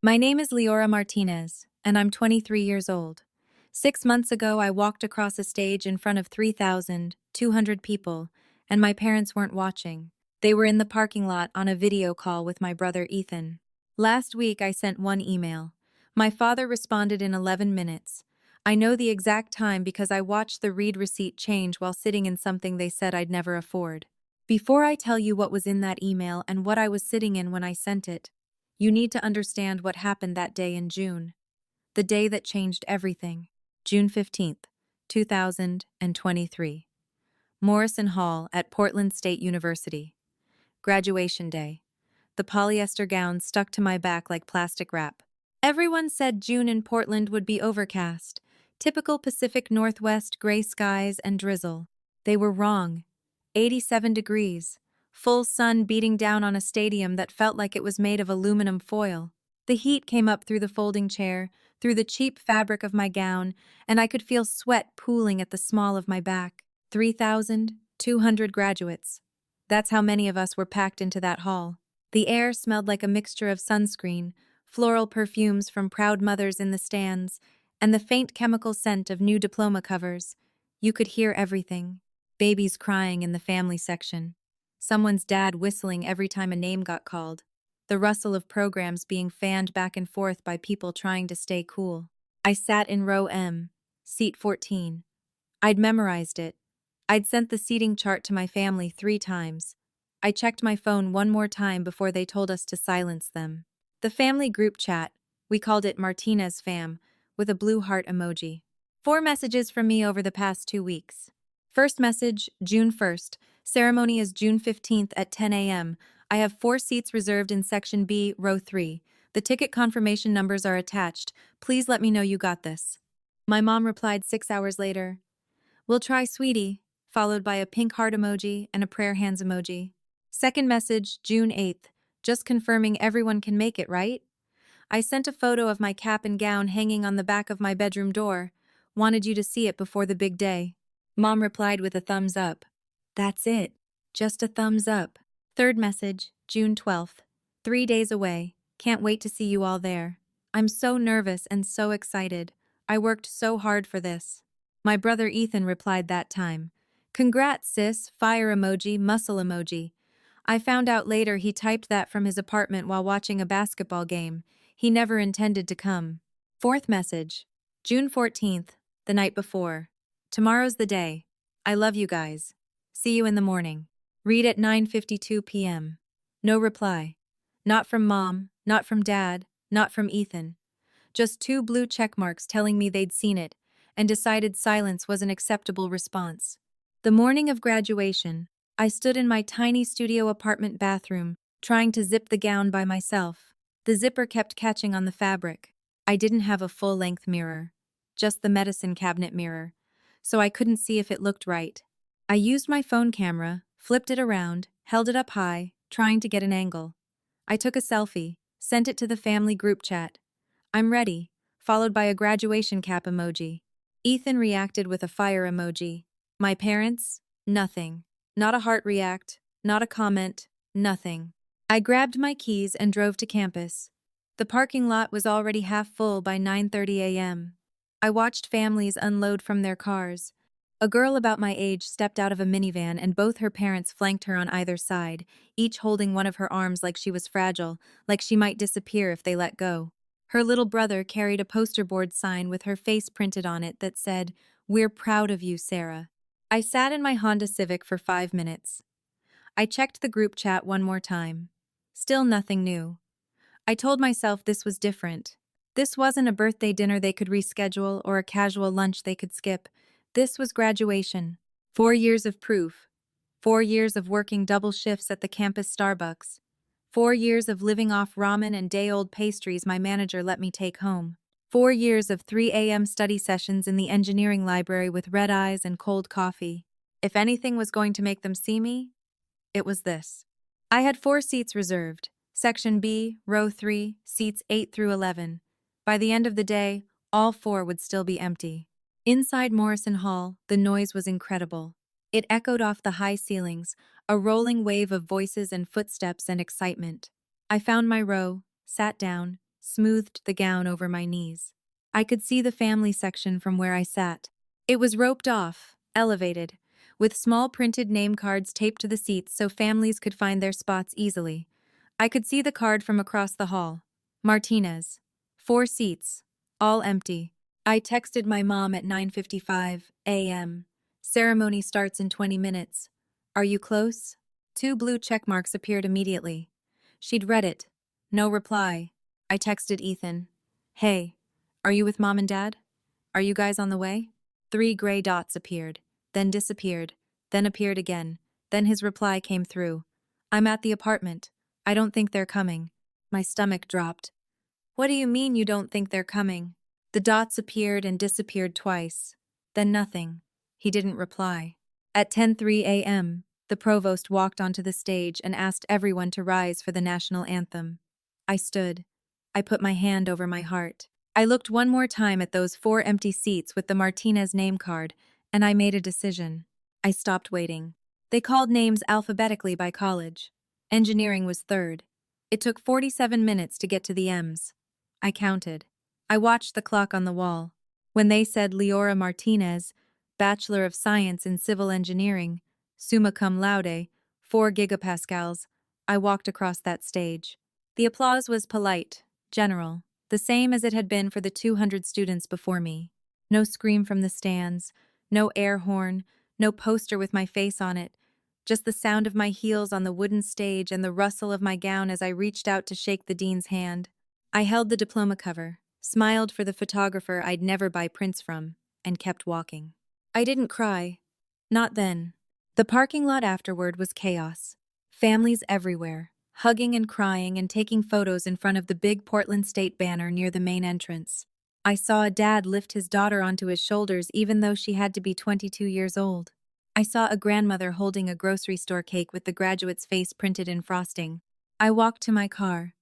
My name is Leora Martinez, and I'm 23 years old. 6 months ago, I walked across a stage in front of 3,200 people, and my parents weren't watching. They were in the parking lot on a video call with my brother Ethan. Last week, I sent one email. My father responded in 11 minutes. I know the exact time because I watched the read receipt change while sitting in something they said I'd never afford. Before I tell you what was in that email and what I was sitting in when I sent it, you need to understand what happened that day in June. The day that changed everything. June 15th, 2023. Morrison Hall at Portland State University. Graduation day. The polyester gown stuck to my back like plastic wrap. Everyone said June in Portland would be overcast. Typical Pacific Northwest gray skies and drizzle. They were wrong. 87 degrees. Full sun beating down on a stadium that felt like it was made of aluminum foil. The heat came up through the folding chair, through the cheap fabric of my gown, and I could feel sweat pooling at the small of my back. 3,200 graduates. That's how many of us were packed into that hall. The air smelled like a mixture of sunscreen, floral perfumes from proud mothers in the stands, and the faint chemical scent of new diploma covers. You could hear everything. Babies crying in the family section. Someone's dad whistling every time a name got called. The rustle of programs being fanned back and forth by people trying to stay cool. I sat in row M, seat 14. I'd memorized it. I'd sent the seating chart to my family 3 times. I checked my phone one more time before they told us to silence them. The family group chat, we called it Martinez Fam, with a blue heart emoji. 4 messages from me over the past 2 weeks. First message, June 1st. Ceremony is June 15th at 10 a.m. I have 4 seats reserved in Section B, Row 3. The ticket confirmation numbers are attached. Please let me know you got this. My mom replied 6 hours later. We'll try, sweetie, followed by a pink heart emoji and a prayer hands emoji. Second message, June 8th. Just confirming everyone can make it, right? I sent a photo of my cap and gown hanging on the back of my bedroom door. Wanted you to see it before the big day. Mom replied with a thumbs up. That's it. Just a thumbs up. Third message, June 12th. 3 days away. Can't wait to see you all there. I'm so nervous and so excited. I worked so hard for this. My brother Ethan replied that time. Congrats, sis, fire emoji, muscle emoji. I found out later he typed that from his apartment while watching a basketball game. He never intended to come. Fourth message, June 14th, the night before. Tomorrow's the day. I love you guys. See you in the morning. Read at 9:52 p.m. No reply. Not from Mom, not from Dad, not from Ethan. Just 2 blue check marks telling me they'd seen it and decided silence was an acceptable response. The morning of graduation, I stood in my tiny studio apartment bathroom, trying to zip the gown by myself. The zipper kept catching on the fabric. I didn't have a full-length mirror, just the medicine cabinet mirror, so I couldn't see if it looked right. I used my phone camera, flipped it around, held it up high, trying to get an angle. I took a selfie, sent it to the family group chat. I'm ready, followed by a graduation cap emoji. Ethan reacted with a fire emoji. My parents? Nothing. Not a heart react, not a comment, nothing. I grabbed my keys and drove to campus. The parking lot was already half full by 9:30 a.m. I watched families unload from their cars. A girl about my age stepped out of a minivan and both her parents flanked her on either side, each holding one of her arms like she was fragile, like she might disappear if they let go. Her little brother carried a poster board sign with her face printed on it that said, "We're proud of you, Sarah." I sat in my Honda Civic for 5 minutes. I checked the group chat one more time. Still nothing new. I told myself this was different. This wasn't a birthday dinner they could reschedule or a casual lunch they could skip. This was graduation. 4 years of proof. 4 years of working double shifts at the campus Starbucks. 4 years of living off ramen and day-old pastries my manager let me take home. 4 years of 3 a.m. study sessions in the engineering library with red eyes and cold coffee. If anything was going to make them see me, it was this. I had 4 seats reserved. Section B, Row 3, seats 8 through 11. By the end of the day, all 4 would still be empty. Inside Morrison Hall, the noise was incredible. It echoed off the high ceilings, a rolling wave of voices and footsteps and excitement. I found my row, sat down, smoothed the gown over my knees. I could see the family section from where I sat. It was roped off, elevated, with small printed name cards taped to the seats so families could find their spots easily. I could see the card from across the hall. Martinez. 4 seats. All empty. I texted my mom at 9:55 a.m. Ceremony starts in 20 minutes. Are you close? 2 blue check marks appeared immediately. She'd read it. No reply. I texted Ethan. Hey, are you with mom and dad? Are you guys on the way? 3 gray dots appeared, then disappeared, then appeared again. Then his reply came through. I'm at the apartment. I don't think they're coming. My stomach dropped. What do you mean you don't think they're coming? The dots appeared and disappeared twice. Then nothing. He didn't reply. At 10:03 a.m., the provost walked onto the stage and asked everyone to rise for the national anthem. I stood. I put my hand over my heart. I looked one more time at those 4 empty seats with the Martinez name card, and I made a decision. I stopped waiting. They called names alphabetically by college. Engineering was third. It took 47 minutes to get to the M's. I counted. I watched the clock on the wall. When they said Leora Martinez, Bachelor of Science in Civil Engineering, summa cum laude, 4 gigapascals, I walked across that stage. The applause was polite, general, the same as it had been for the 200 students before me. No scream from the stands, no air horn, no poster with my face on it, just the sound of my heels on the wooden stage and the rustle of my gown as I reached out to shake the dean's hand. I held the diploma cover, smiled for the photographer I'd never buy prints from, and kept walking. I didn't cry. Not then. The parking lot afterward was chaos. Families everywhere, hugging and crying and taking photos in front of the big Portland State banner near the main entrance. I saw a dad lift his daughter onto his shoulders even though she had to be 22 years old. I saw a grandmother holding a grocery store cake with the graduate's face printed in frosting. I walked to my car.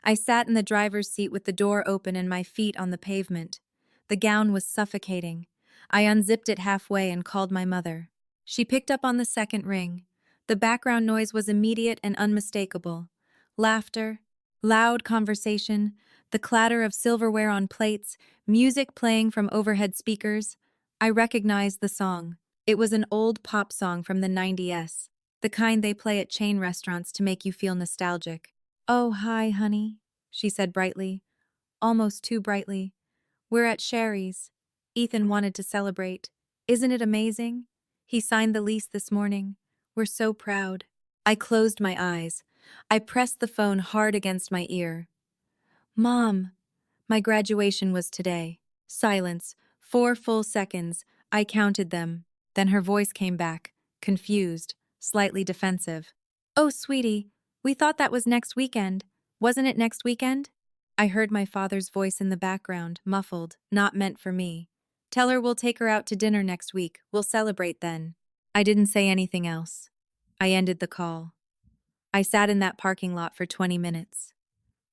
I sat in the driver's seat with the door open and my feet on the pavement. The gown was suffocating. I unzipped it halfway and called my mother. She picked up on the second ring. The background noise was immediate and unmistakable. Laughter, loud conversation, the clatter of silverware on plates, music playing from overhead speakers. I recognized the song. It was an old pop song from the 90s, the kind they play at chain restaurants to make you feel nostalgic. Oh, hi, honey, she said brightly, almost too brightly. We're at Sherry's. Ethan wanted to celebrate. Isn't it amazing? He signed the lease this morning. We're so proud. I closed my eyes. I pressed the phone hard against my ear. Mom, my graduation was today. Silence. 4 full seconds. I counted them. Then her voice came back, confused, slightly defensive. Oh, sweetie, we thought that was next weekend. Wasn't it next weekend? I heard my father's voice in the background, muffled, not meant for me. Tell her we'll take her out to dinner next week. We'll celebrate then. I didn't say anything else. I ended the call. I sat in that parking lot for 20 minutes.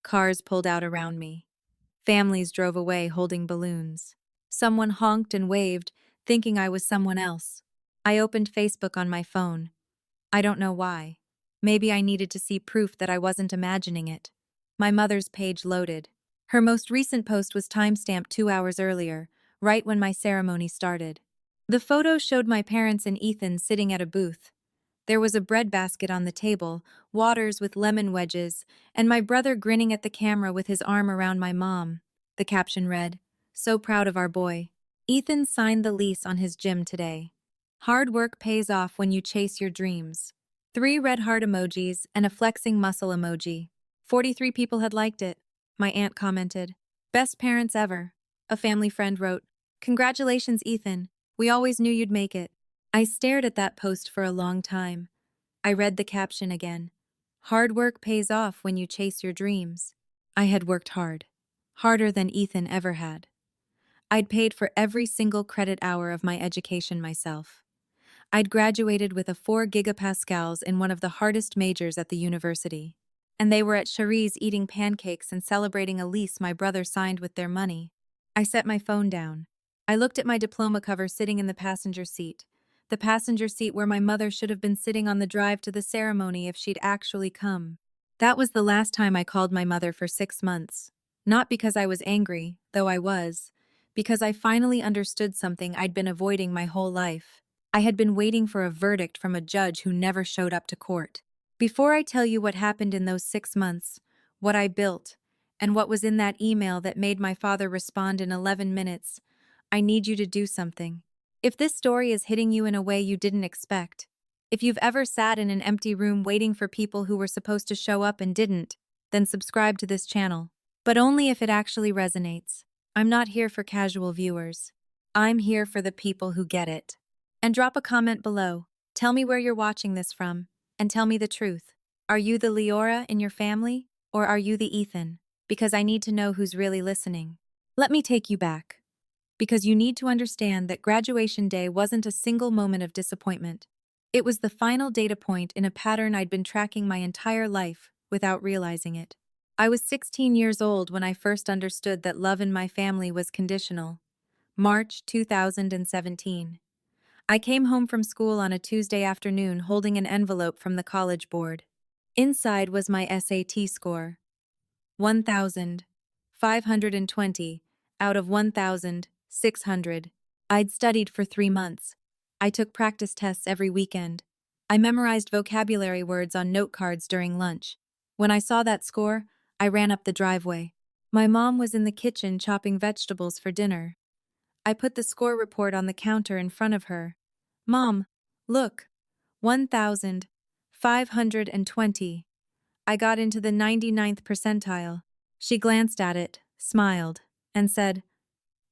Cars pulled out around me. Families drove away holding balloons. Someone honked and waved, thinking I was someone else. I opened Facebook on my phone. I don't know why. Maybe I needed to see proof that I wasn't imagining it. My mother's page loaded. Her most recent post was timestamped 2 hours earlier, right when my ceremony started. The photo showed my parents and Ethan sitting at a booth. There was a bread basket on the table, waters with lemon wedges, and my brother grinning at the camera with his arm around my mom. The caption read, "So proud of our boy. Ethan signed the lease on his gym today. Hard work pays off when you chase your dreams." 3 red heart emojis and a flexing muscle emoji. 43 people had liked it. My aunt commented, "Best parents ever." A family friend wrote, "Congratulations, Ethan. We always knew you'd make it." I stared at that post for a long time. I read the caption again. Hard work pays off when you chase your dreams. I had worked hard. Harder than Ethan ever had. I'd paid for every single credit hour of my education myself. I'd graduated with a 4 gigapascals in one of the hardest majors at the university. And they were at Cherie's eating pancakes and celebrating a lease my brother signed with their money. I set my phone down. I looked at my diploma cover sitting in the passenger seat. The passenger seat where my mother should have been sitting on the drive to the ceremony if she'd actually come. That was the last time I called my mother for 6 months. Not because I was angry, though I was, because I finally understood something I'd been avoiding my whole life. I had been waiting for a verdict from a judge who never showed up to court. Before I tell you what happened in those 6 months, what I built, and what was in that email that made my father respond in 11 minutes, I need you to do something. If this story is hitting you in a way you didn't expect, if you've ever sat in an empty room waiting for people who were supposed to show up and didn't, then subscribe to this channel. But only if it actually resonates. I'm not here for casual viewers. I'm here for the people who get it. And drop a comment below. Tell me where you're watching this from, and tell me the truth. Are you the Leora in your family, or are you the Ethan? Because I need to know who's really listening. Let me take you back. Because you need to understand that graduation day wasn't a single moment of disappointment. It was the final data point in a pattern I'd been tracking my entire life without realizing it. I was 16 years old when I first understood that love in my family was conditional. March 2017. I came home from school on a Tuesday afternoon holding an envelope from the college board. Inside was my SAT score. 1,520 out of 1,600. I'd studied for 3 months. I took practice tests every weekend. I memorized vocabulary words on note cards during lunch. When I saw that score, I ran up the driveway. My mom was in the kitchen chopping vegetables for dinner. I put the score report on the counter in front of her. Mom, look, 1,520. I got into the 99th percentile. She glanced at it, smiled, and said,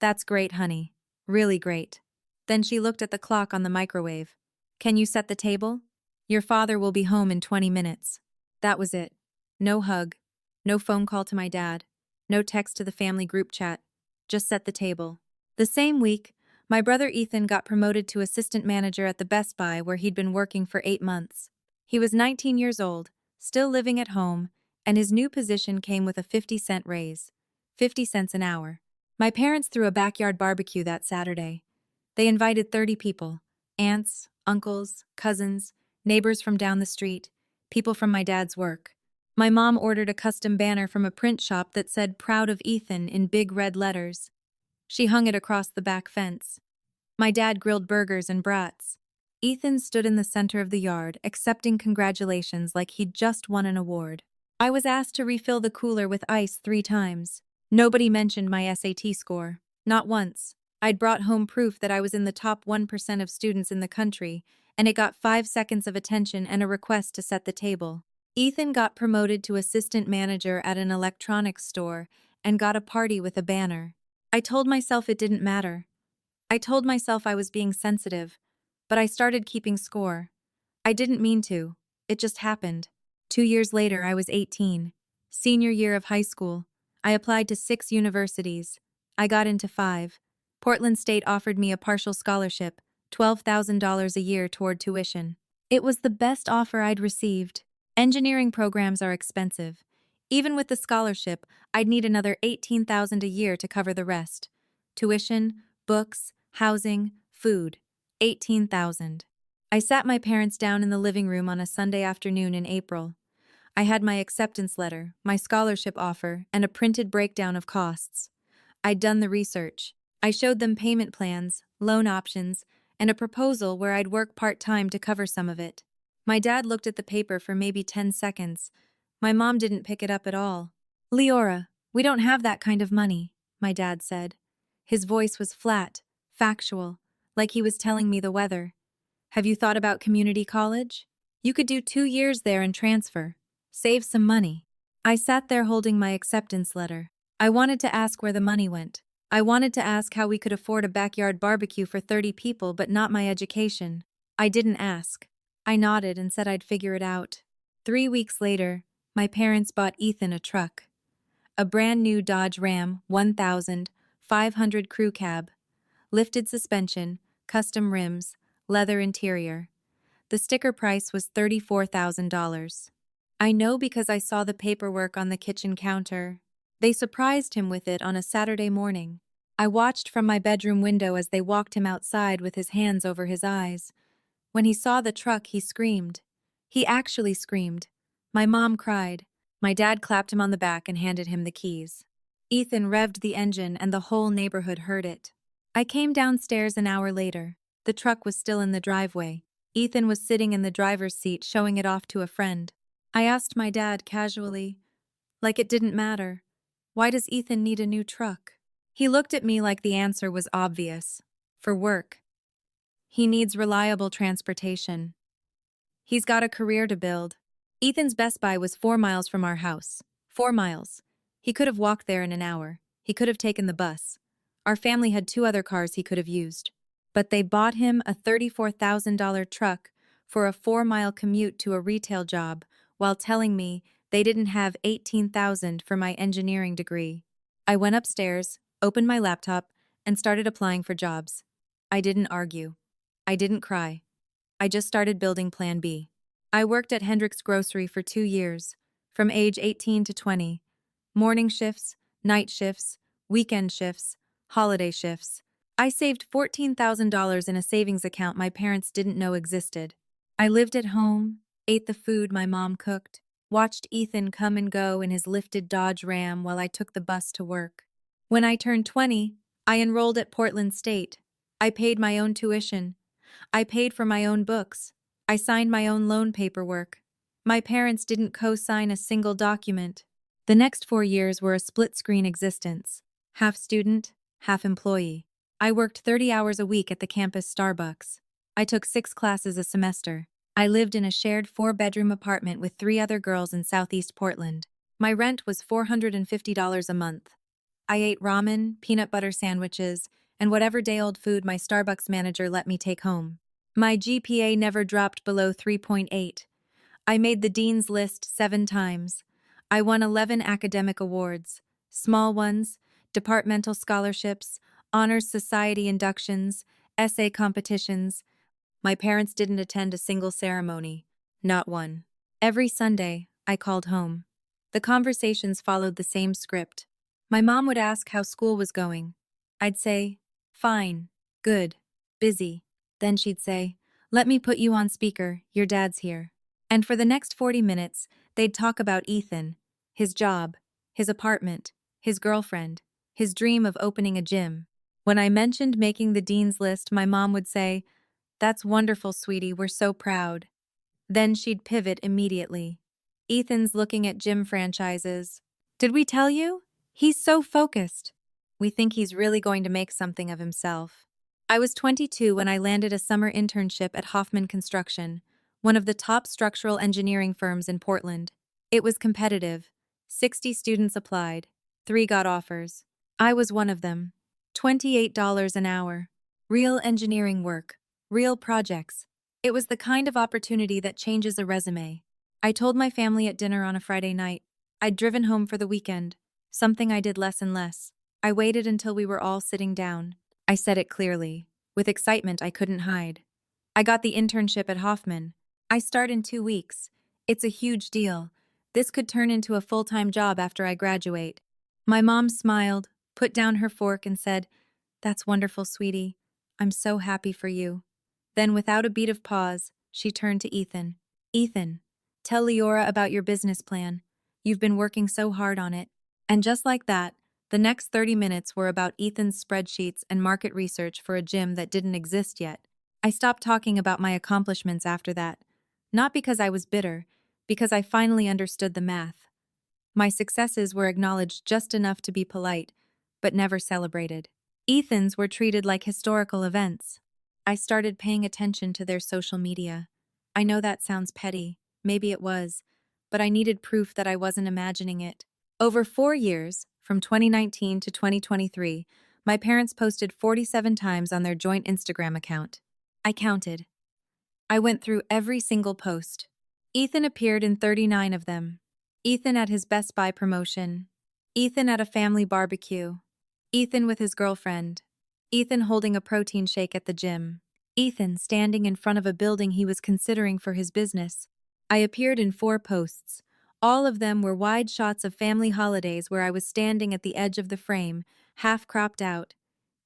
"That's great, honey. Really great." Then she looked at the clock on the microwave. "Can you set the table? Your father will be home in 20 minutes. That was it. No hug, no phone call to my dad, no text to the family group chat. Just set the table. The same week, my brother Ethan got promoted to assistant manager at the Best Buy where he'd been working for 8 months. He was 19 years old, still living at home, and his new position came with a 50-cent raise. 50 cents an hour. My parents threw a backyard barbecue that Saturday. They invited 30 people: aunts, uncles, cousins, neighbors from down the street, people from my dad's work. My mom ordered a custom banner from a print shop that said "Proud of Ethan" in big red letters. She hung it across the back fence. My dad grilled burgers and brats. Ethan stood in the center of the yard, accepting congratulations like he'd just won an award. I was asked to refill the cooler with ice 3 times. Nobody mentioned my SAT score. Not once. I'd brought home proof that I was in the top 1% of students in the country, and it got 5 seconds of attention and a request to set the table. Ethan got promoted to assistant manager at an electronics store and got a party with a banner. I told myself it didn't matter. I told myself I was being sensitive, but I started keeping score. I didn't mean to. It just happened. 2 years later, I was 18. Senior year of high school. I applied to 6 universities. I got into 5. Portland State offered me a partial scholarship, $12,000 a year toward tuition. It was the best offer I'd received. Engineering programs are expensive. Even with the scholarship, I'd need another $18,000 a year to cover the rest. Tuition, books, housing, food. $18,000. I sat my parents down in the living room on a Sunday afternoon in April. I had my acceptance letter, my scholarship offer, and a printed breakdown of costs. I'd done the research. I showed them payment plans, loan options, and a proposal where I'd work part-time to cover some of it. My dad looked at the paper for maybe 10 seconds. My mom didn't pick it up at all. "Leora, we don't have that kind of money," my dad said. His voice was flat, factual, like he was telling me the weather. "Have you thought about community college? You could do 2 years there and transfer. Save some money." I sat there holding my acceptance letter. I wanted to ask where the money went. I wanted to ask how we could afford a backyard barbecue for 30 people but not my education. I didn't ask. I nodded and said I'd figure it out. 3 weeks later, my parents bought Ethan a truck. A brand new Dodge Ram 1500 crew cab. Lifted suspension, custom rims, leather interior. The sticker price was $34,000. I know because I saw the paperwork on the kitchen counter. They surprised him with it on a Saturday morning. I watched from my bedroom window as they walked him outside with his hands over his eyes. When he saw the truck, he screamed. He actually screamed. My mom cried. My dad clapped him on the back and handed him the keys. Ethan revved the engine and the whole neighborhood heard it. I came downstairs an hour later. The truck was still in the driveway. Ethan was sitting in the driver's seat showing it off to a friend. I asked my dad casually, like it didn't matter, why does Ethan need a new truck? He looked at me like the answer was obvious. For work. He needs reliable transportation. He's got a career to build. Ethan's Best Buy was 4 miles from our house. 4 miles. He could have walked there in an hour. He could have taken the bus. Our family had 2 other cars he could have used. But they bought him a $34,000 truck for a 4-mile commute to a retail job while telling me they didn't have $18,000 for my engineering degree. I went upstairs, opened my laptop, and started applying for jobs. I didn't argue. I didn't cry. I just started building Plan B. I worked at Hendrick's Grocery for 2 years, from age 18 to 20. Morning shifts, night shifts, weekend shifts, holiday shifts. I saved $14,000 in a savings account my parents didn't know existed. I lived at home, ate the food my mom cooked, watched Ethan come and go in his lifted Dodge Ram while I took the bus to work. When I turned 20, I enrolled at Portland State. I paid my own tuition. I paid for my own books. I signed my own loan paperwork. My parents didn't co-sign a single document. The next 4 years were a split-screen existence. Half student, half employee. I worked 30 hours a week at the campus Starbucks. I took 6 classes a semester. I lived in a shared 4-bedroom apartment with 3 other girls in Southeast Portland. My rent was $450 a month. I ate ramen, peanut butter sandwiches, and whatever day-old food my Starbucks manager let me take home. My GPA never dropped below 3.8. I made the dean's list 7 times. I won 11 academic awards, small ones, departmental scholarships, honors society inductions, essay competitions. My parents didn't attend a single ceremony, not one. Every Sunday, I called home. The conversations followed the same script. My mom would ask how school was going. I'd say, fine, good, busy. Then she'd say, let me put you on speaker, your dad's here. And for the next 40 minutes, they'd talk about Ethan, his job, his apartment, his girlfriend, his dream of opening a gym. When I mentioned making the dean's list, my mom would say, that's wonderful, sweetie, we're so proud. Then she'd pivot immediately. Ethan's looking at gym franchises. Did we tell you? He's so focused. We think he's really going to make something of himself. I was 22 when I landed a summer internship at Hoffman Construction, one of the top structural engineering firms in Portland. It was competitive. 60 students applied. 3 got offers. I was one of them. $28 an hour. Real engineering work. Real projects. It was the kind of opportunity that changes a resume. I told my family at dinner on a Friday night. I'd driven home for the weekend, something I did less and less. I waited until we were all sitting down. I said it clearly, with excitement I couldn't hide. I got the internship at Hoffman. I start in 2 weeks. It's a huge deal. This could turn into a full-time job after I graduate. My mom smiled, put down her fork and said, that's wonderful, sweetie. I'm so happy for you. Then, without a beat of pause, she turned to Ethan. Ethan, tell Leora about your business plan. You've been working so hard on it. And just like that, the next 30 minutes were about Ethan's spreadsheets and market research for a gym that didn't exist yet. I stopped talking about my accomplishments after that. Not because I was bitter, because I finally understood the math. My successes were acknowledged just enough to be polite, but never celebrated. Ethan's were treated like historical events. I started paying attention to their social media. I know that sounds petty, maybe it was, but I needed proof that I wasn't imagining it. Over 4 years, from 2019 to 2023, my parents posted 47 times on their joint Instagram account. I counted. I went through every single post. Ethan appeared in 39 of them. Ethan at his Best Buy promotion. Ethan at a family barbecue. Ethan with his girlfriend. Ethan holding a protein shake at the gym. Ethan standing in front of a building he was considering for his business. I appeared in 4 posts. All of them were wide shots of family holidays where I was standing at the edge of the frame, half cropped out.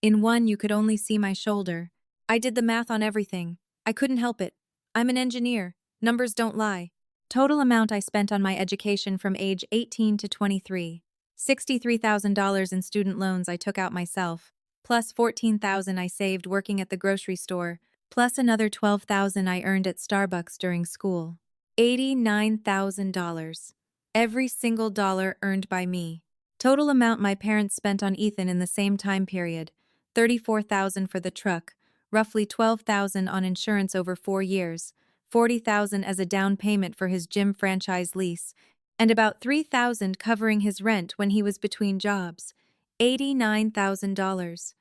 In one, you could only see my shoulder. I did the math on everything. I couldn't help it. I'm an engineer. Numbers don't lie. Total amount I spent on my education from age 18 to 23. $63,000 in student loans I took out myself, plus $14,000 I saved working at the grocery store, plus another $12,000 I earned at Starbucks during school. $89,000. Every single dollar earned by me. Total amount my parents spent on Ethan in the same time period: $34,000 for the truck, roughly $12,000 on insurance over 4 years, $40,000 as a down payment for his gym franchise lease, and about $3,000 covering his rent when he was between jobs. $89,000.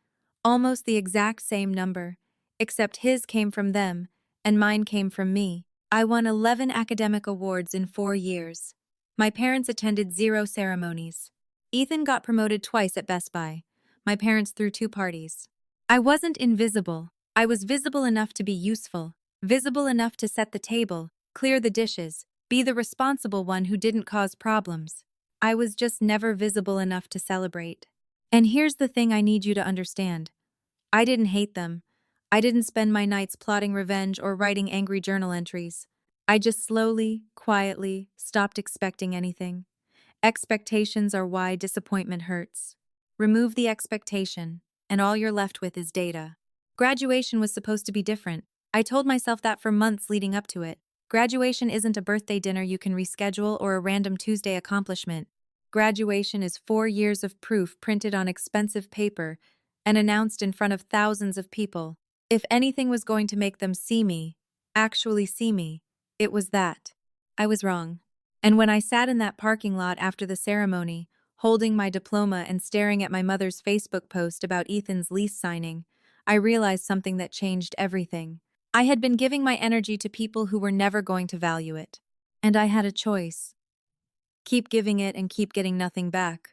Almost the exact same number, except his came from them and mine came from me. I won 11 academic awards in 4 years. My parents attended 0 ceremonies. Ethan got promoted twice at Best Buy. My parents threw 2 parties. I wasn't invisible. I was visible enough to be useful, visible enough to set the table, clear the dishes, be the responsible one who didn't cause problems. I was just never visible enough to celebrate. And here's the thing I need you to understand. I didn't hate them. I didn't spend my nights plotting revenge or writing angry journal entries. I just slowly, quietly, stopped expecting anything. Expectations are why disappointment hurts. Remove the expectation, and all you're left with is data. Graduation was supposed to be different. I told myself that for months leading up to it. Graduation isn't a birthday dinner you can reschedule or a random Tuesday accomplishment. Graduation is 4 years of proof printed on expensive paper and announced in front of thousands of people. If anything was going to make them see me, actually see me, it was that. I was wrong. And when I sat in that parking lot after the ceremony, holding my diploma and staring at my mother's Facebook post about Ethan's lease signing, I realized something that changed everything. I had been giving my energy to people who were never going to value it. And I had a choice. Keep giving it and keep getting nothing back.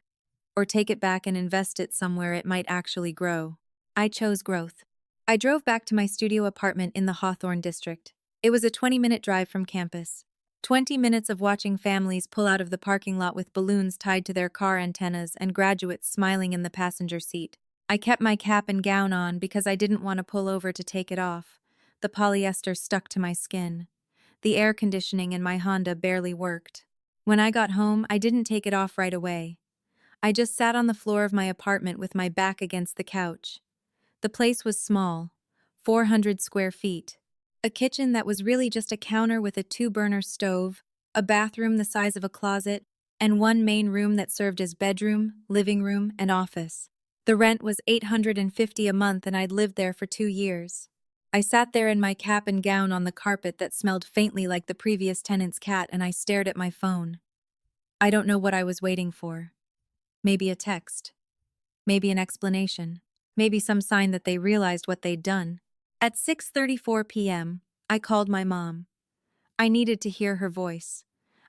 Or take it back and invest it somewhere it might actually grow. I chose growth. I drove back to my studio apartment in the Hawthorne district. It was a 20-minute drive from campus. 20 minutes of watching families pull out of the parking lot with balloons tied to their car antennas and graduates smiling in the passenger seat. I kept my cap and gown on because I didn't want to pull over to take it off. The polyester stuck to my skin. The air conditioning in my Honda barely worked. When I got home, I didn't take it off right away. I just sat on the floor of my apartment with my back against the couch. The place was small, 400 square feet. A kitchen that was really just a counter with a 2-burner stove, a bathroom the size of a closet, and one main room that served as bedroom, living room, and office. The rent was $850 a month and I'd lived there for 2 years. I sat there in my cap and gown on the carpet that smelled faintly like the previous tenant's cat and I stared at my phone. I don't know what I was waiting for. Maybe a text. Maybe an explanation. Maybe some sign that they realized what they'd done. At 6:34 p.m., I called my mom. I needed to hear her voice.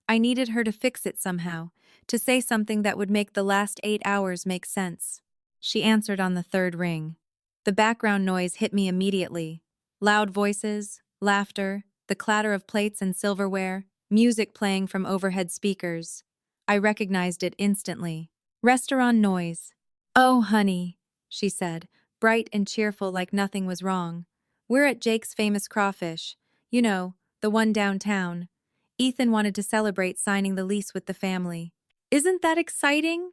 I needed her to fix it somehow, to say something that would make the last 8 hours make sense. She answered on the 3rd ring. The background noise hit me immediately. Loud voices, laughter, the clatter of plates and silverware, music playing from overhead speakers. I recognized it instantly. Restaurant noise. "Oh, honey," she said, bright and cheerful like nothing was wrong. "We're at Jake's Famous Crawfish. You know, the one downtown. Ethan wanted to celebrate signing the lease with the family. Isn't that exciting?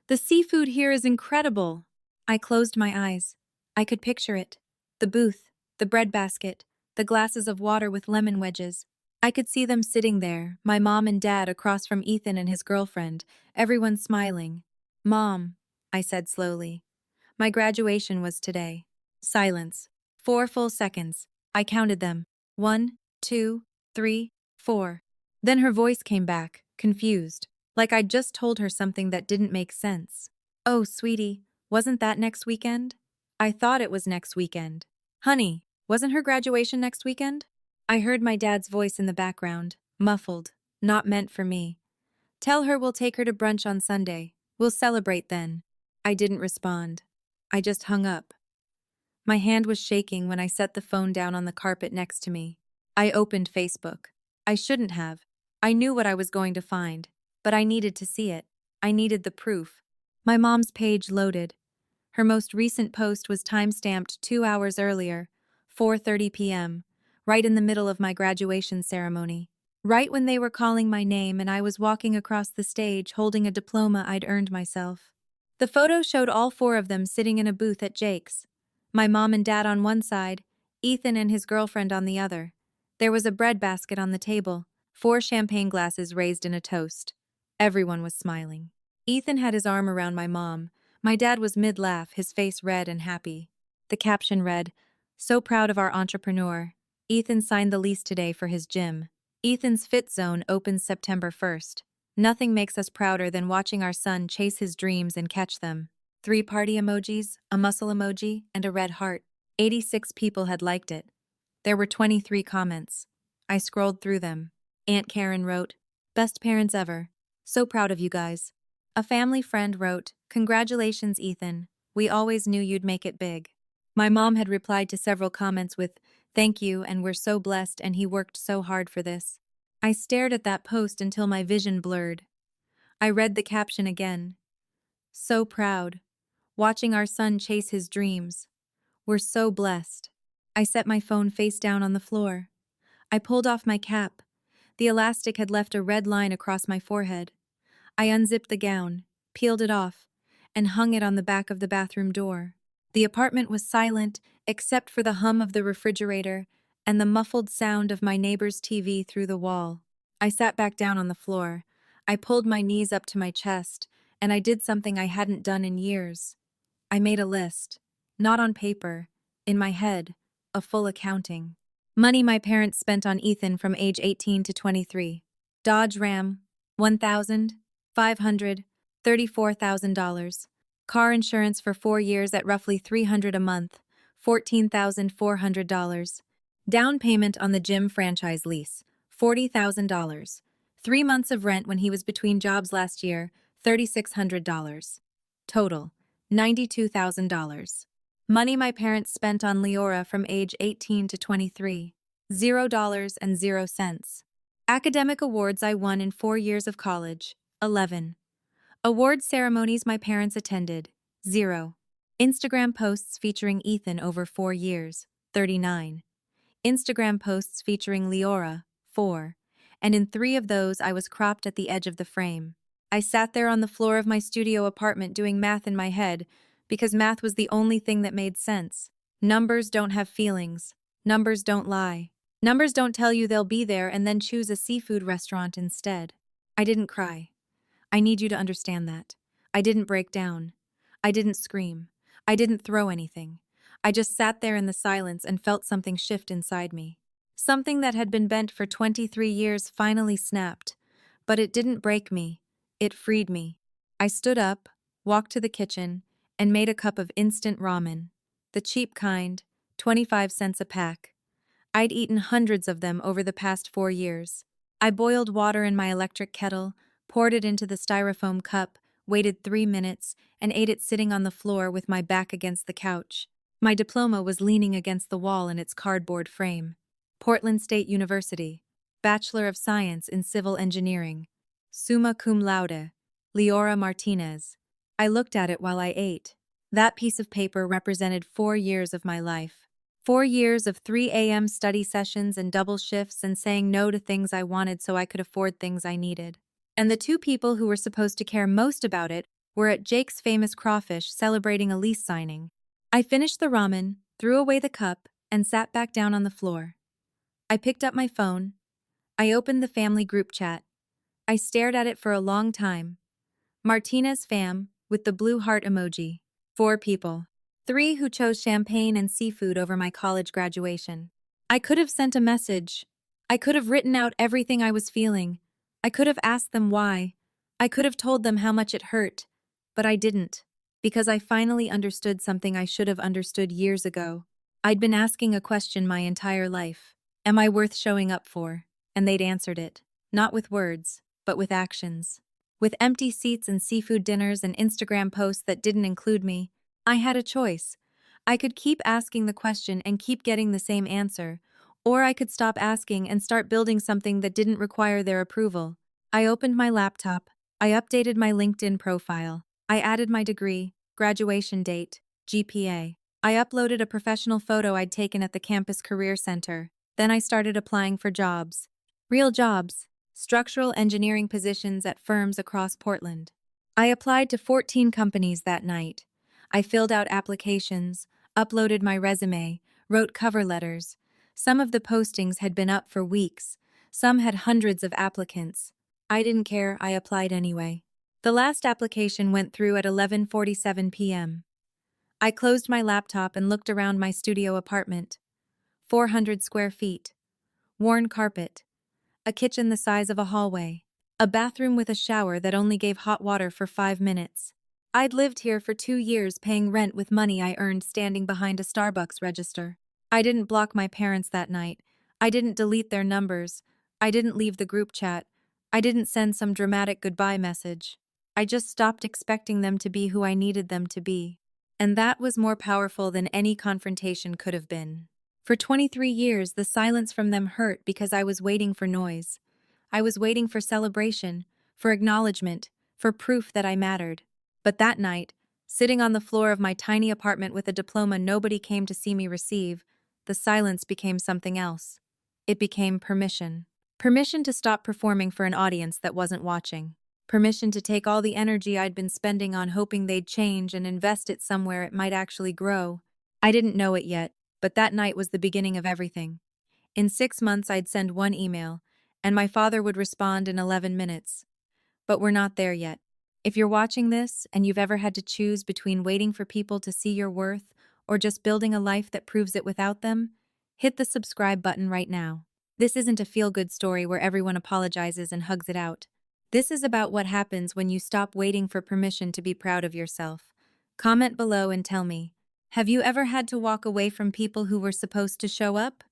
The seafood here is incredible." I closed my eyes. I could picture it. The booth, the breadbasket, the glasses of water with lemon wedges. I could see them sitting there, my mom and dad across from Ethan and his girlfriend, everyone smiling. "Mom," I said slowly. "My graduation was today." Silence. 4 full seconds. I counted them. 1, 2, 3, 4. Then her voice came back, confused, like I'd just told her something that didn't make sense. "Oh, sweetie, wasn't that next weekend?" "I thought it was next weekend." "Honey, wasn't her graduation next weekend?" I heard my dad's voice in the background, muffled, not meant for me. "Tell her we'll take her to brunch on Sunday. We'll celebrate then." I didn't respond. I just hung up. My hand was shaking when I set the phone down on the carpet next to me. I opened Facebook. I shouldn't have. I knew what I was going to find, but I needed to see it. I needed the proof. My mom's page loaded. Her most recent post was time-stamped 2 hours earlier, 4:30 p.m., right in the middle of my graduation ceremony. Right when they were calling my name and I was walking across the stage holding a diploma I'd earned myself. The photo showed all four of them sitting in a booth at Jake's. My mom and dad on one side, Ethan and his girlfriend on the other. There was a bread basket on the table, 4 champagne glasses raised in a toast. Everyone was smiling. Ethan had his arm around my mom. My dad was mid-laugh, his face red and happy. The caption read, "So proud of our entrepreneur. Ethan signed the lease today for his gym. Ethan's Fit Zone opens September 1st. Nothing makes us prouder than watching our son chase his dreams and catch them." 3 party emojis, a muscle emoji, and a red heart. 86 people had liked it. There were 23 comments. I scrolled through them. Aunt Karen wrote, "Best parents ever. So proud of you guys." A family friend wrote, "Congratulations, Ethan. We always knew you'd make it big." My mom had replied to several comments with, "Thank you, and we're so blessed, and he worked so hard for this." I stared at that post until my vision blurred. I read the caption again. "So proud. Watching our son chase his dreams. We're so blessed." I set my phone face down on the floor. I pulled off my cap. The elastic had left a red line across my forehead. I unzipped the gown, peeled it off, and hung it on the back of the bathroom door. The apartment was silent, except for the hum of the refrigerator and the muffled sound of my neighbor's TV through the wall. I sat back down on the floor. I pulled my knees up to my chest, and I did something I hadn't done in years. I made a list. Not on paper, in my head, a full accounting. Money my parents spent on Ethan from age 18 to 23. Dodge Ram, $1,534,000. Car insurance for 4 years at roughly $300 a month, $14,400. Down payment on the gym franchise lease, $40,000. 3 months of rent when he was between jobs last year, $3,600. Total, $92,000. Money my parents spent on Leora from age 18 to 23, $0. Academic awards I won in 4 years of college, 11. Award ceremonies my parents attended, 0. Instagram posts featuring Ethan over 4 years, 39. Instagram posts featuring Leora, 4. And in 3 of those I was cropped at the edge of the frame. I sat there on the floor of my studio apartment doing math in my head, because math was the only thing that made sense. Numbers don't have feelings. Numbers don't lie. Numbers don't tell you they'll be there and then choose a seafood restaurant instead. I didn't cry. I need you to understand that. I didn't break down. I didn't scream. I didn't throw anything. I just sat there in the silence and felt something shift inside me. Something that had been bent for 23 years finally snapped. But it didn't break me. It freed me. I stood up, walked to the kitchen, and made a cup of instant ramen. The cheap kind, 25 cents a pack. I'd eaten hundreds of them over the past 4 years. I boiled water in my electric kettle, poured it into the styrofoam cup, waited 3 minutes, and ate it sitting on the floor with my back against the couch. My diploma was leaning against the wall in its cardboard frame. Portland State University, Bachelor of Science in Civil Engineering. Summa cum laude, Leora Martinez. I looked at it while I ate. That piece of paper represented 4 years of my life. 4 years of 3 a.m. study sessions and double shifts and saying no to things I wanted so I could afford things I needed. And the 2 people who were supposed to care most about it were at Jake's Famous Crawfish celebrating a lease signing. I finished the ramen, threw away the cup, and sat back down on the floor. I picked up my phone. I opened the family group chat. I stared at it for a long time. Martinez fam, with the blue heart emoji. 4 people. 3 who chose champagne and seafood over my college graduation. I could have sent a message. I could have written out everything I was feeling. I could have asked them why. I could have told them how much it hurt. But I didn't. Because I finally understood something I should have understood years ago. I'd been asking a question my entire life. Am I worth showing up for? And they'd answered it. Not with words, but with actions. With empty seats and seafood dinners and Instagram posts that didn't include me, I had a choice. I could keep asking the question and keep getting the same answer, or I could stop asking and start building something that didn't require their approval. I opened my laptop. I updated my LinkedIn profile. I added my degree, graduation date, GPA. I uploaded a professional photo I'd taken at the campus career center. Then I started applying for jobs. Real jobs, structural engineering positions at firms across Portland. I applied to 14 companies that night. I filled out applications, uploaded my resume, wrote cover letters. Some of the postings had been up for weeks, some had hundreds of applicants. I didn't care, I applied anyway. The last application went through at 11:47 p.m. I closed my laptop and looked around my studio apartment. 400 square feet. Worn carpet. A kitchen the size of a hallway. A bathroom with a shower that only gave hot water for 5 minutes. I'd lived here for 2 years paying rent with money I earned standing behind a Starbucks register. I didn't block my parents that night. I didn't delete their numbers. I didn't leave the group chat. I didn't send some dramatic goodbye message. I just stopped expecting them to be who I needed them to be. And that was more powerful than any confrontation could have been. For 23 years, the silence from them hurt because I was waiting for noise. I was waiting for celebration, for acknowledgement, for proof that I mattered. But that night, sitting on the floor of my tiny apartment with a diploma nobody came to see me receive, the silence became something else. It became permission. Permission to stop performing for an audience that wasn't watching. Permission to take all the energy I'd been spending on hoping they'd change and invest it somewhere it might actually grow. I didn't know it yet, but that night was the beginning of everything. In 6 months, I'd send one email, and my father would respond in 11 minutes. But we're not there yet. If you're watching this and you've ever had to choose between waiting for people to see your worth or just building a life that proves it without them, hit the subscribe button right now. This isn't a feel-good story where everyone apologizes and hugs it out. This is about what happens when you stop waiting for permission to be proud of yourself. Comment below and tell me, have you ever had to walk away from people who were supposed to show up?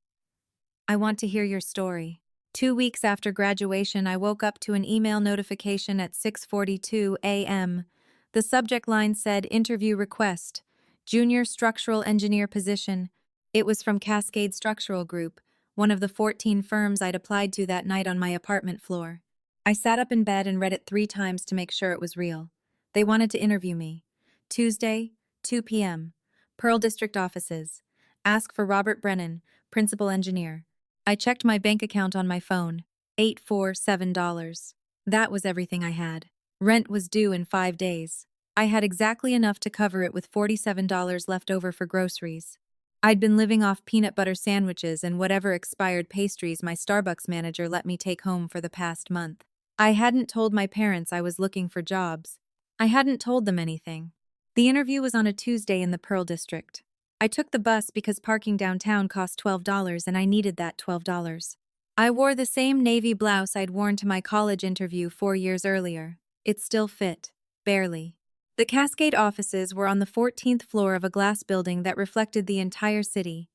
I want to hear your story. 2 weeks after graduation, I woke up to an email notification at 6:42 a.m. The subject line said, "Interview request, Junior Structural Engineer position." It was from Cascade Structural Group, one of the 14 firms I'd applied to that night on my apartment floor. I sat up in bed and read it 3 times to make sure it was real. They wanted to interview me. Tuesday, 2 p.m. Pearl District offices. Ask for Robert Brennan, Principal Engineer. I checked my bank account on my phone. $847. That was everything I had. Rent was due in 5 days. I had exactly enough to cover it with $47 left over for groceries. I'd been living off peanut butter sandwiches and whatever expired pastries my Starbucks manager let me take home for the past month. I hadn't told my parents I was looking for jobs. I hadn't told them anything. The interview was on a Tuesday in the Pearl District. I took the bus because parking downtown cost $12 and I needed that $12. I wore the same navy blouse I'd worn to my college interview 4 years earlier. It still fit. Barely. The Cascade offices were on the 14th floor of a glass building that reflected the entire city.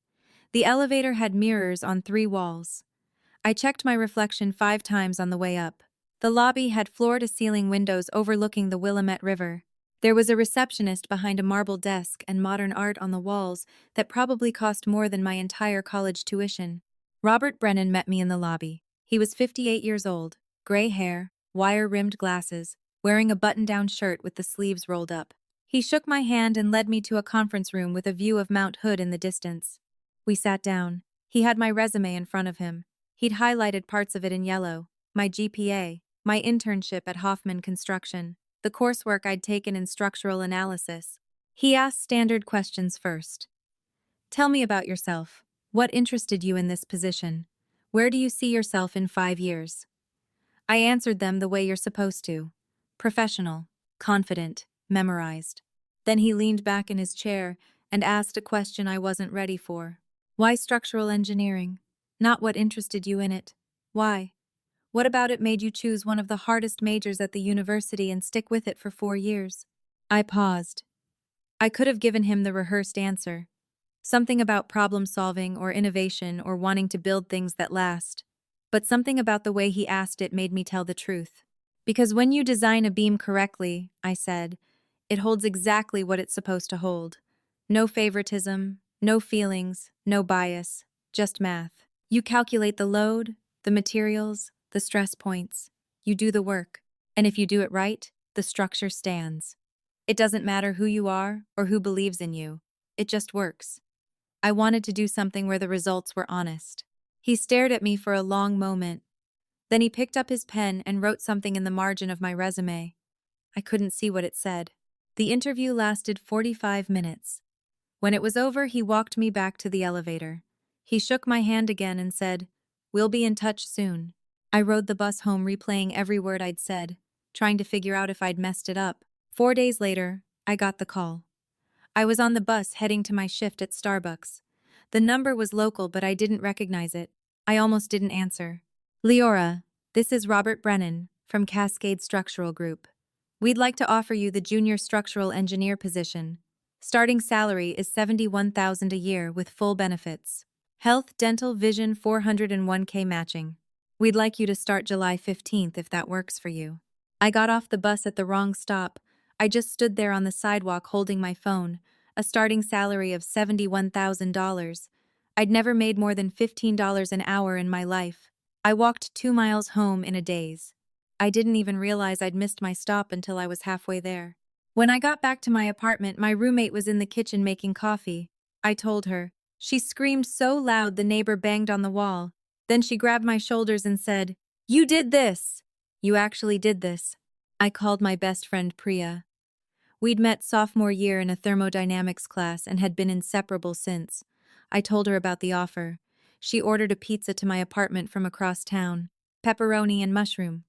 The elevator had mirrors on 3 walls. I checked my reflection 5 times on the way up. The lobby had floor-to-ceiling windows overlooking the Willamette River. There was a receptionist behind a marble desk and modern art on the walls that probably cost more than my entire college tuition. Robert Brennan met me in the lobby. He was 58 years old, gray hair, wire-rimmed glasses, wearing a button-down shirt with the sleeves rolled up. He shook my hand and led me to a conference room with a view of Mount Hood in the distance. We sat down. He had my resume in front of him. He'd highlighted parts of it in yellow. My GPA, my internship at Hoffman Construction, the coursework I'd taken in structural analysis. He asked standard questions first. Tell me about yourself. What interested you in this position? Where do you see yourself in 5 years? I answered them the way you're supposed to. Professional, confident, memorized. Then he leaned back in his chair and asked a question I wasn't ready for. Why structural engineering? Not what interested you in it. Why? What about it made you choose one of the hardest majors at the university and stick with it for 4 years? I paused. I could have given him the rehearsed answer. Something about problem solving or innovation or wanting to build things that last. But something about the way he asked it made me tell the truth. Because when you design a beam correctly, I said, it holds exactly what it's supposed to hold. No favoritism, no feelings, no bias, just math. You calculate the load, the materials, the stress points. You do the work. And if you do it right, the structure stands. It doesn't matter who you are or who believes in you. It just works. I wanted to do something where the results were honest. He stared at me for a long moment. Then he picked up his pen and wrote something in the margin of my resume. I couldn't see what it said. The interview lasted 45 minutes. When it was over, he walked me back to the elevator. He shook my hand again and said, "We'll be in touch soon." I rode the bus home replaying every word I'd said, trying to figure out if I'd messed it up. 4 days later, I got the call. I was on the bus heading to my shift at Starbucks. The number was local, but I didn't recognize it. I almost didn't answer. "Leora, this is Robert Brennan from Cascade Structural Group. We'd like to offer you the junior structural engineer position. Starting salary is $71,000 a year with full benefits. Health, dental, vision, 401k matching. We'd like you to start July 15th if that works for you." I got off the bus at the wrong stop. I just stood there on the sidewalk holding my phone. A starting salary of $71,000. I'd never made more than $15 an hour in my life. I walked 2 miles home in a daze. I didn't even realize I'd missed my stop until I was halfway there. When I got back to my apartment, my roommate was in the kitchen making coffee. I told her. She screamed so loud the neighbor banged on the wall. Then she grabbed my shoulders and said, "You did this! You actually did this." I called my best friend Priya. We'd met sophomore year in a thermodynamics class and had been inseparable since. I told her about the offer. She ordered a pizza to my apartment from across town. Pepperoni and mushroom.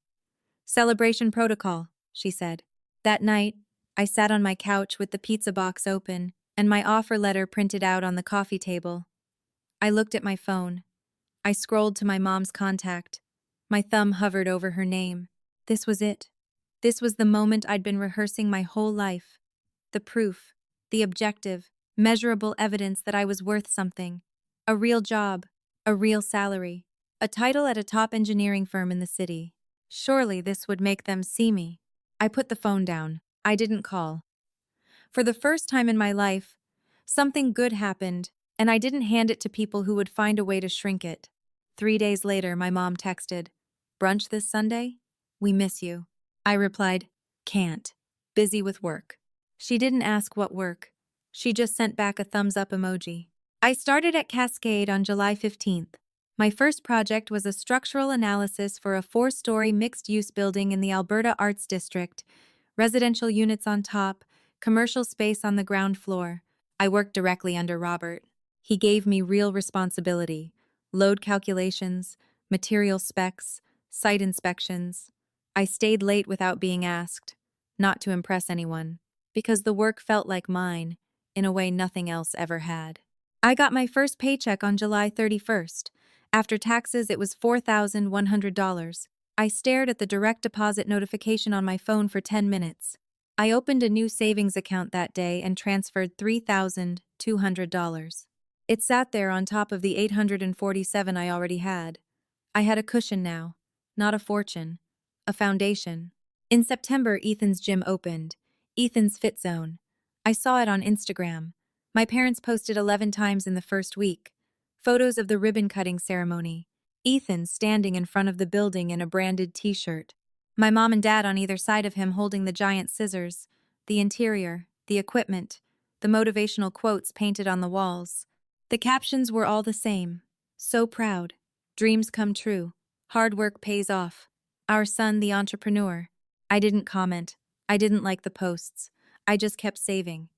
"Celebration protocol," she said. That night, I sat on my couch with the pizza box open and my offer letter printed out on the coffee table. I looked at my phone. I scrolled to my mom's contact. My thumb hovered over her name. This was it. This was the moment I'd been rehearsing my whole life. The proof, the objective, measurable evidence that I was worth something. A real job, a real salary, a title at a top engineering firm in the city. Surely this would make them see me. I put the phone down. I didn't call. For the first time in my life, something good happened, and I didn't hand it to people who would find a way to shrink it. 3 days later, my mom texted, "Brunch this Sunday? We miss you." I replied, "Can't. Busy with work." She didn't ask what work. She just sent back a thumbs up emoji. I started at Cascade on July 15th. My first project was a structural analysis for a 4-story mixed-use building in the Alberta Arts District, residential units on top, commercial space on the ground floor. I worked directly under Robert. He gave me real responsibility: load calculations, material specs, site inspections. I stayed late without being asked, not to impress anyone, because the work felt like mine, in a way nothing else ever had. I got my first paycheck on July 31st. After taxes, it was $4,100. I stared at the direct deposit notification on my phone for 10 minutes. I opened a new savings account that day and transferred $3,200. It sat there on top of the $847 I already had. I had a cushion now, not a fortune. A foundation. In September, Ethan's gym opened. Ethan's Fit Zone. I saw it on Instagram. My parents posted 11 times in the first week. Photos of the ribbon-cutting ceremony. Ethan standing in front of the building in a branded t-shirt. My mom and dad on either side of him holding the giant scissors. The interior, the equipment, the motivational quotes painted on the walls. The captions were all the same. So proud. Dreams come true. Hard work pays off. Our son, the entrepreneur. I didn't comment. I didn't like the posts. I just kept saving.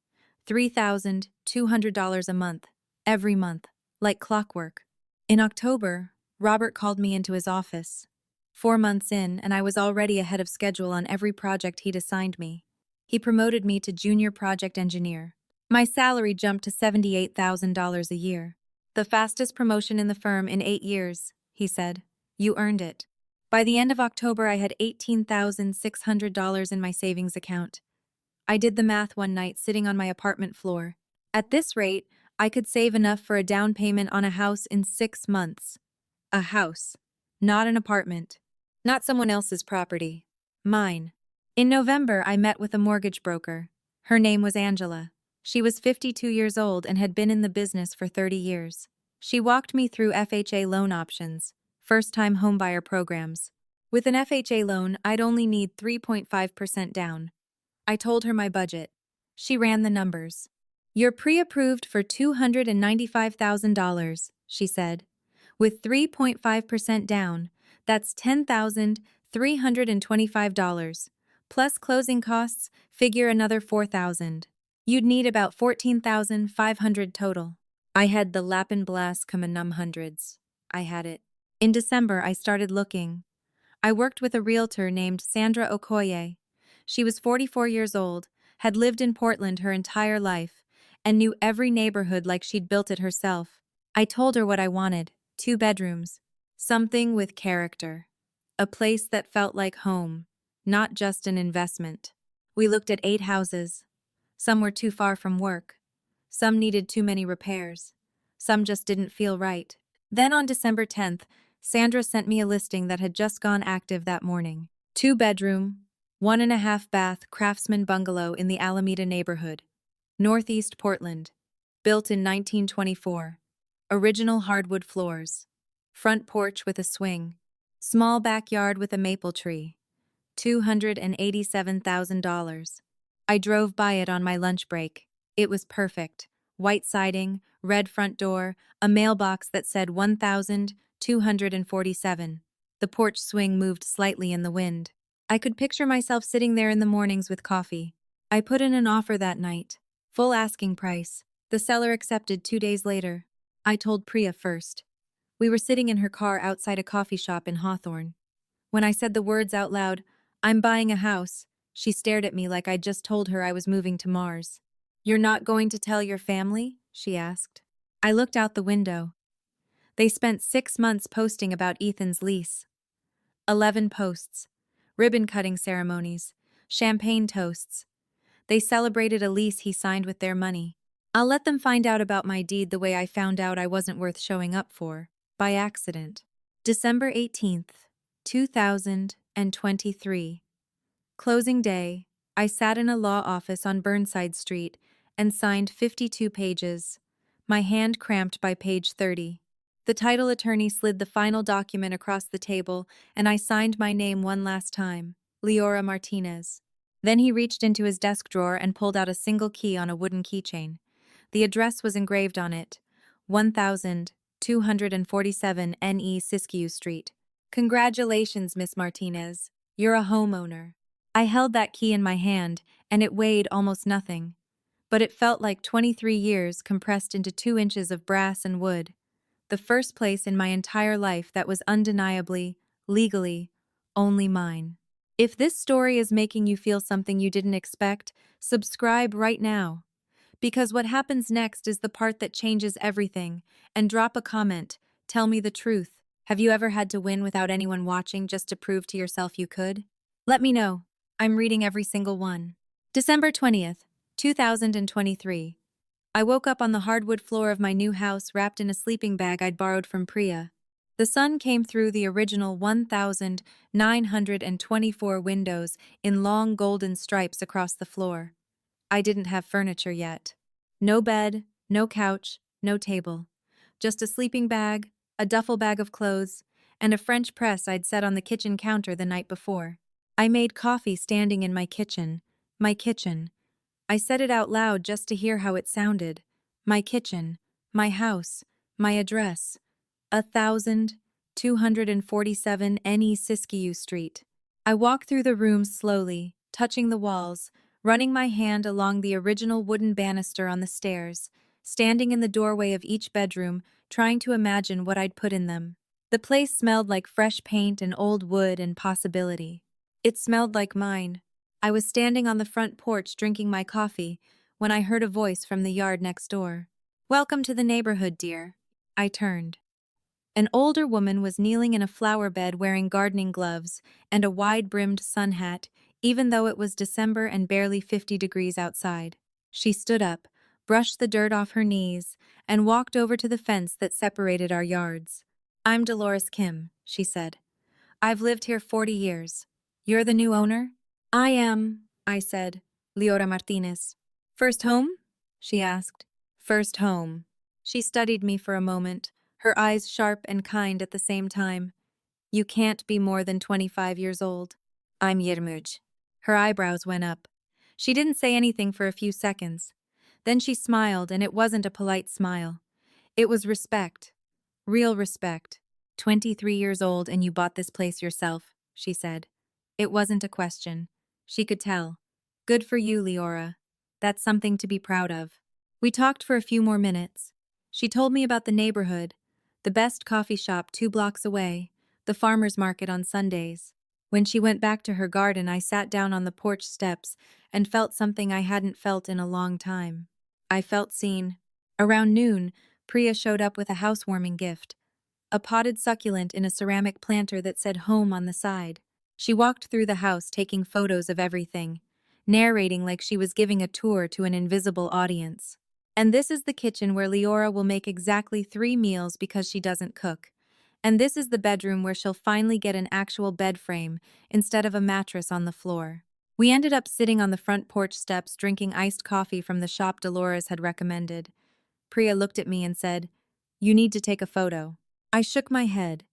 $3,200 a month. Every month. Like clockwork. In October, Robert called me into his office. 4 months in, and I was already ahead of schedule on every project he'd assigned me. He promoted me to junior project engineer. My salary jumped to $78,000 a year. "The fastest promotion in the firm in 8 years, he said. "You earned it." By the end of October, I had $18,600 in my savings account. I did the math one night sitting on my apartment floor. At this rate, I could save enough for a down payment on a house in 6 months. A house. Not an apartment. Not someone else's property. Mine. In November, I met with a mortgage broker. Her name was Angela. She was 52 years old and had been in the business for 30 years. She walked me through FHA loan options, first-time homebuyer programs. With an FHA loan, I'd only need 3.5% down. I told her my budget. She ran the numbers. "You're pre-approved for $295,000, she said. "With 3.5% down, That's $10,325. Plus closing costs, figure another 4,000. You'd need about 14,500 total. I had the Lappenblas num hundreds. I had it. In December, I started looking. I worked with a realtor named Sandra Okoye. She was 44 years old, had lived in Portland her entire life, and knew every neighborhood like she'd built it herself. I told her what I wanted: 2 bedrooms. Something with character. A place that felt like home, not just an investment. We looked at 8 houses. Some were too far from work. Some needed too many repairs. Some just didn't feel right. Then on December 10th, Sandra sent me a listing that had just gone active that morning. 2 bedroom, 1.5 bath craftsman bungalow in the Alameda neighborhood, Northeast Portland. Built in 1924. Original hardwood floors. Front porch with a swing. Small backyard with a maple tree. $287,000. I drove by it on my lunch break. It was perfect. White siding, red front door, a mailbox that said 1,247. The porch swing moved slightly in the wind. I could picture myself sitting there in the mornings with coffee. I put in an offer that night. Full asking price. The seller accepted 2 days later. I told Priya first. We were sitting in her car outside a coffee shop in Hawthorne. When I said the words out loud, "I'm buying a house," she stared at me like I'd just told her I was moving to Mars. "You're not going to tell your family?" she asked. I looked out the window. They spent 6 months posting about Ethan's lease. 11 posts. Ribbon-cutting ceremonies. Champagne toasts. They celebrated a lease he signed with their money. I'll let them find out about my deed the way I found out I wasn't worth showing up for, by accident. December 18th, 2023. Closing day. I sat in a law office on Burnside Street and signed 52 pages, my hand cramped by page 30. The title attorney slid the final document across the table, and I signed my name one last time, Leora Martinez. Then he reached into his desk drawer and pulled out a single key on a wooden keychain. The address was engraved on it: 1247 NE Siskiyou Street. "Congratulations, Miss Martinez. You're a homeowner." I held that key in my hand, and it weighed almost nothing. But it felt like 23 years compressed into 2 inches of brass and wood. The first place in my entire life that was undeniably, legally, only mine. If this story is making you feel something you didn't expect, subscribe right now. Because what happens next is the part that changes everything. And drop a comment. Tell me the truth. Have you ever had to win without anyone watching just to prove to yourself you could? Let me know. I'm reading every single one. December 20th, 2023. I woke up on the hardwood floor of my new house wrapped in a sleeping bag I'd borrowed from Priya. The sun came through the original 1,924 windows in long golden stripes across the floor. I didn't have furniture yet. No bed, no couch, no table. Just a sleeping bag, a duffel bag of clothes, and a French press I'd set on the kitchen counter the night before. I made coffee standing in my kitchen. My kitchen. I said it out loud just to hear how it sounded. My kitchen. My house. My address. 1247 NE Siskiyou Street. I walked through the rooms slowly, touching the walls, running my hand along the original wooden banister on the stairs, standing in the doorway of each bedroom, trying to imagine what I'd put in them. The place smelled like fresh paint and old wood and possibility. It smelled like mine. I was standing on the front porch drinking my coffee when I heard a voice from the yard next door. "Welcome to the neighborhood, dear." I turned. An older woman was kneeling in a flower bed wearing gardening gloves and a wide-brimmed sun hat, even though it was December and barely 50 degrees outside. She stood up, brushed the dirt off her knees, and walked over to the fence that separated our yards. "I'm Dolores Kim," she said. "I've lived here 40 years. You're the new owner?" "I am," I said, "Leora Martinez." "First home?" she asked. "First home." She studied me for a moment, her eyes sharp and kind at the same time. "You can't be more than 25 years old." "I'm Yermuj." Her eyebrows went up. She didn't say anything for a few seconds. Then she smiled, and it wasn't a polite smile. It was respect. Real respect. 23 years old and you bought this place yourself, she said. It wasn't a question. She could tell. Good for you, Leora. That's something to be proud of. We talked for a few more minutes. She told me about the neighborhood, the best coffee shop 2 blocks away, the farmer's market on Sundays. When she went back to her garden, I sat down on the porch steps and felt something I hadn't felt in a long time. I felt seen. Around noon, Priya showed up with a housewarming gift, a potted succulent in a ceramic planter that said home on the side. She walked through the house taking photos of everything, narrating like she was giving a tour to an invisible audience. And this is the kitchen where Leora will make exactly 3 meals because she doesn't cook. And this is the bedroom where she'll finally get an actual bed frame instead of a mattress on the floor. We ended up sitting on the front porch steps drinking iced coffee from the shop Dolores had recommended. Priya looked at me and said, "You need to take a photo." I shook my head.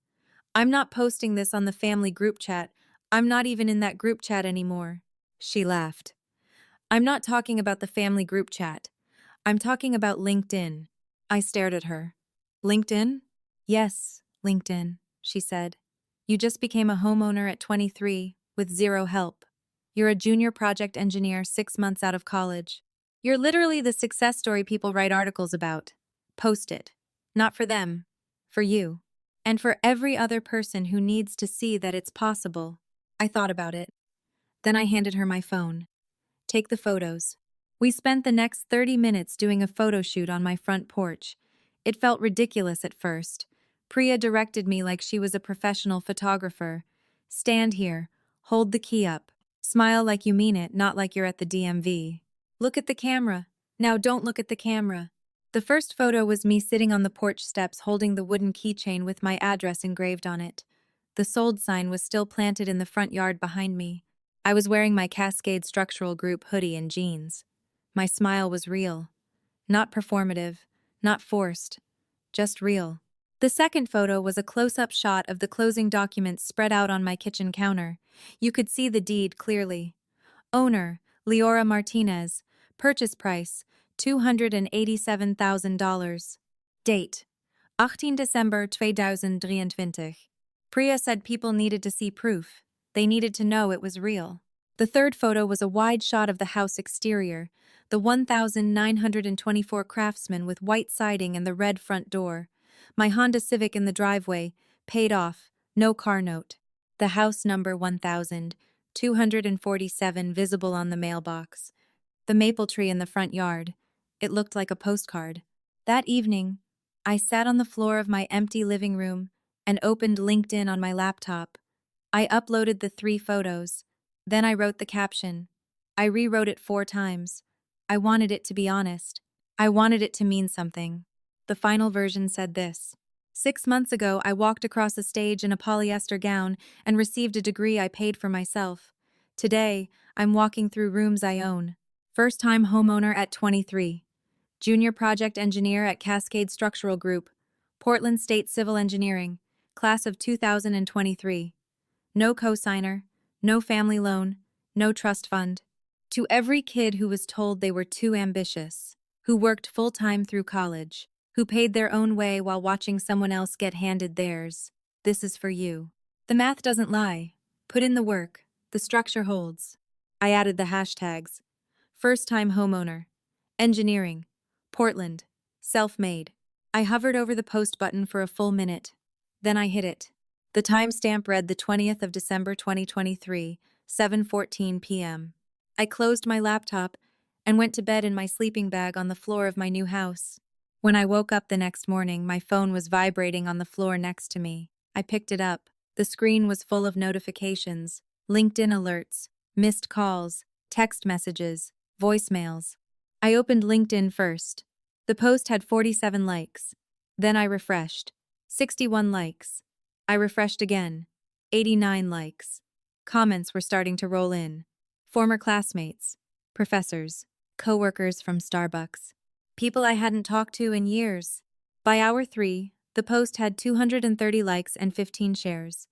"I'm not posting this on the family group chat. I'm not even in that group chat anymore." She laughed. "I'm not talking about the family group chat. I'm talking about LinkedIn." I stared at her. "LinkedIn?" "Yes, LinkedIn," she said. "You just became a homeowner at 23, with zero help. You're a junior project engineer 6 months out of college. You're literally the success story people write articles about. Post it. Not for them. For you. And for every other person who needs to see that it's possible." I thought about it. Then I handed her my phone. "Take the photos." We spent the next 30 minutes doing a photo shoot on my front porch. It felt ridiculous at first. Priya directed me like she was a professional photographer. "Stand here. Hold the key up. Smile like you mean it, not like you're at the DMV. Look at the camera. Now don't look at the camera." The first photo was me sitting on the porch steps holding the wooden keychain with my address engraved on it. The sold sign was still planted in the front yard behind me. I was wearing my Cascade Structural Group hoodie and jeans. My smile was real. Not performative, not forced, just real. The second photo was a close-up shot of the closing documents spread out on my kitchen counter. You could see the deed clearly. Owner, Leora Martinez. Purchase price, $287,000. Date, 18 December 2023. Priya said people needed to see proof. They needed to know it was real. The third photo was a wide shot of the house exterior, the 1924 Craftsman with white siding and the red front door. My Honda Civic in the driveway, paid off, no car note. The house number 1247 visible on the mailbox. The maple tree in the front yard. It looked like a postcard. That evening, I sat on the floor of my empty living room and opened LinkedIn on my laptop. I uploaded the 3 photos. Then I wrote the caption. I rewrote it 4 times. I wanted it to be honest. I wanted it to mean something. The final version said this: 6 months ago, I walked across a stage in a polyester gown and received a degree I paid for myself. Today, I'm walking through rooms I own. First-time homeowner at 23. Junior project engineer at Cascade Structural Group, Portland State Civil Engineering, class of 2023. No cosigner, no family loan, no trust fund. To every kid who was told they were too ambitious, who worked full-time through college, who paid their own way while watching someone else get handed theirs, this is for you. The math doesn't lie. Put in the work. The structure holds. I added the hashtags. First-time homeowner. Engineering. Portland. Self-made. I hovered over the post button for a full minute. Then I hit it. The timestamp read the 20th of December 2023, 7:14 p.m. I closed my laptop and went to bed in my sleeping bag on the floor of my new house. When I woke up the next morning, my phone was vibrating on the floor next to me. I picked it up. The screen was full of notifications, LinkedIn alerts, missed calls, text messages, voicemails. I opened LinkedIn first. The post had 47 likes. Then I refreshed. 61 likes. I refreshed again. 89 likes. Comments were starting to roll in. Former classmates, professors, coworkers from Starbucks, people I hadn't talked to in years. By hour 3, the post had 230 likes and 15 shares.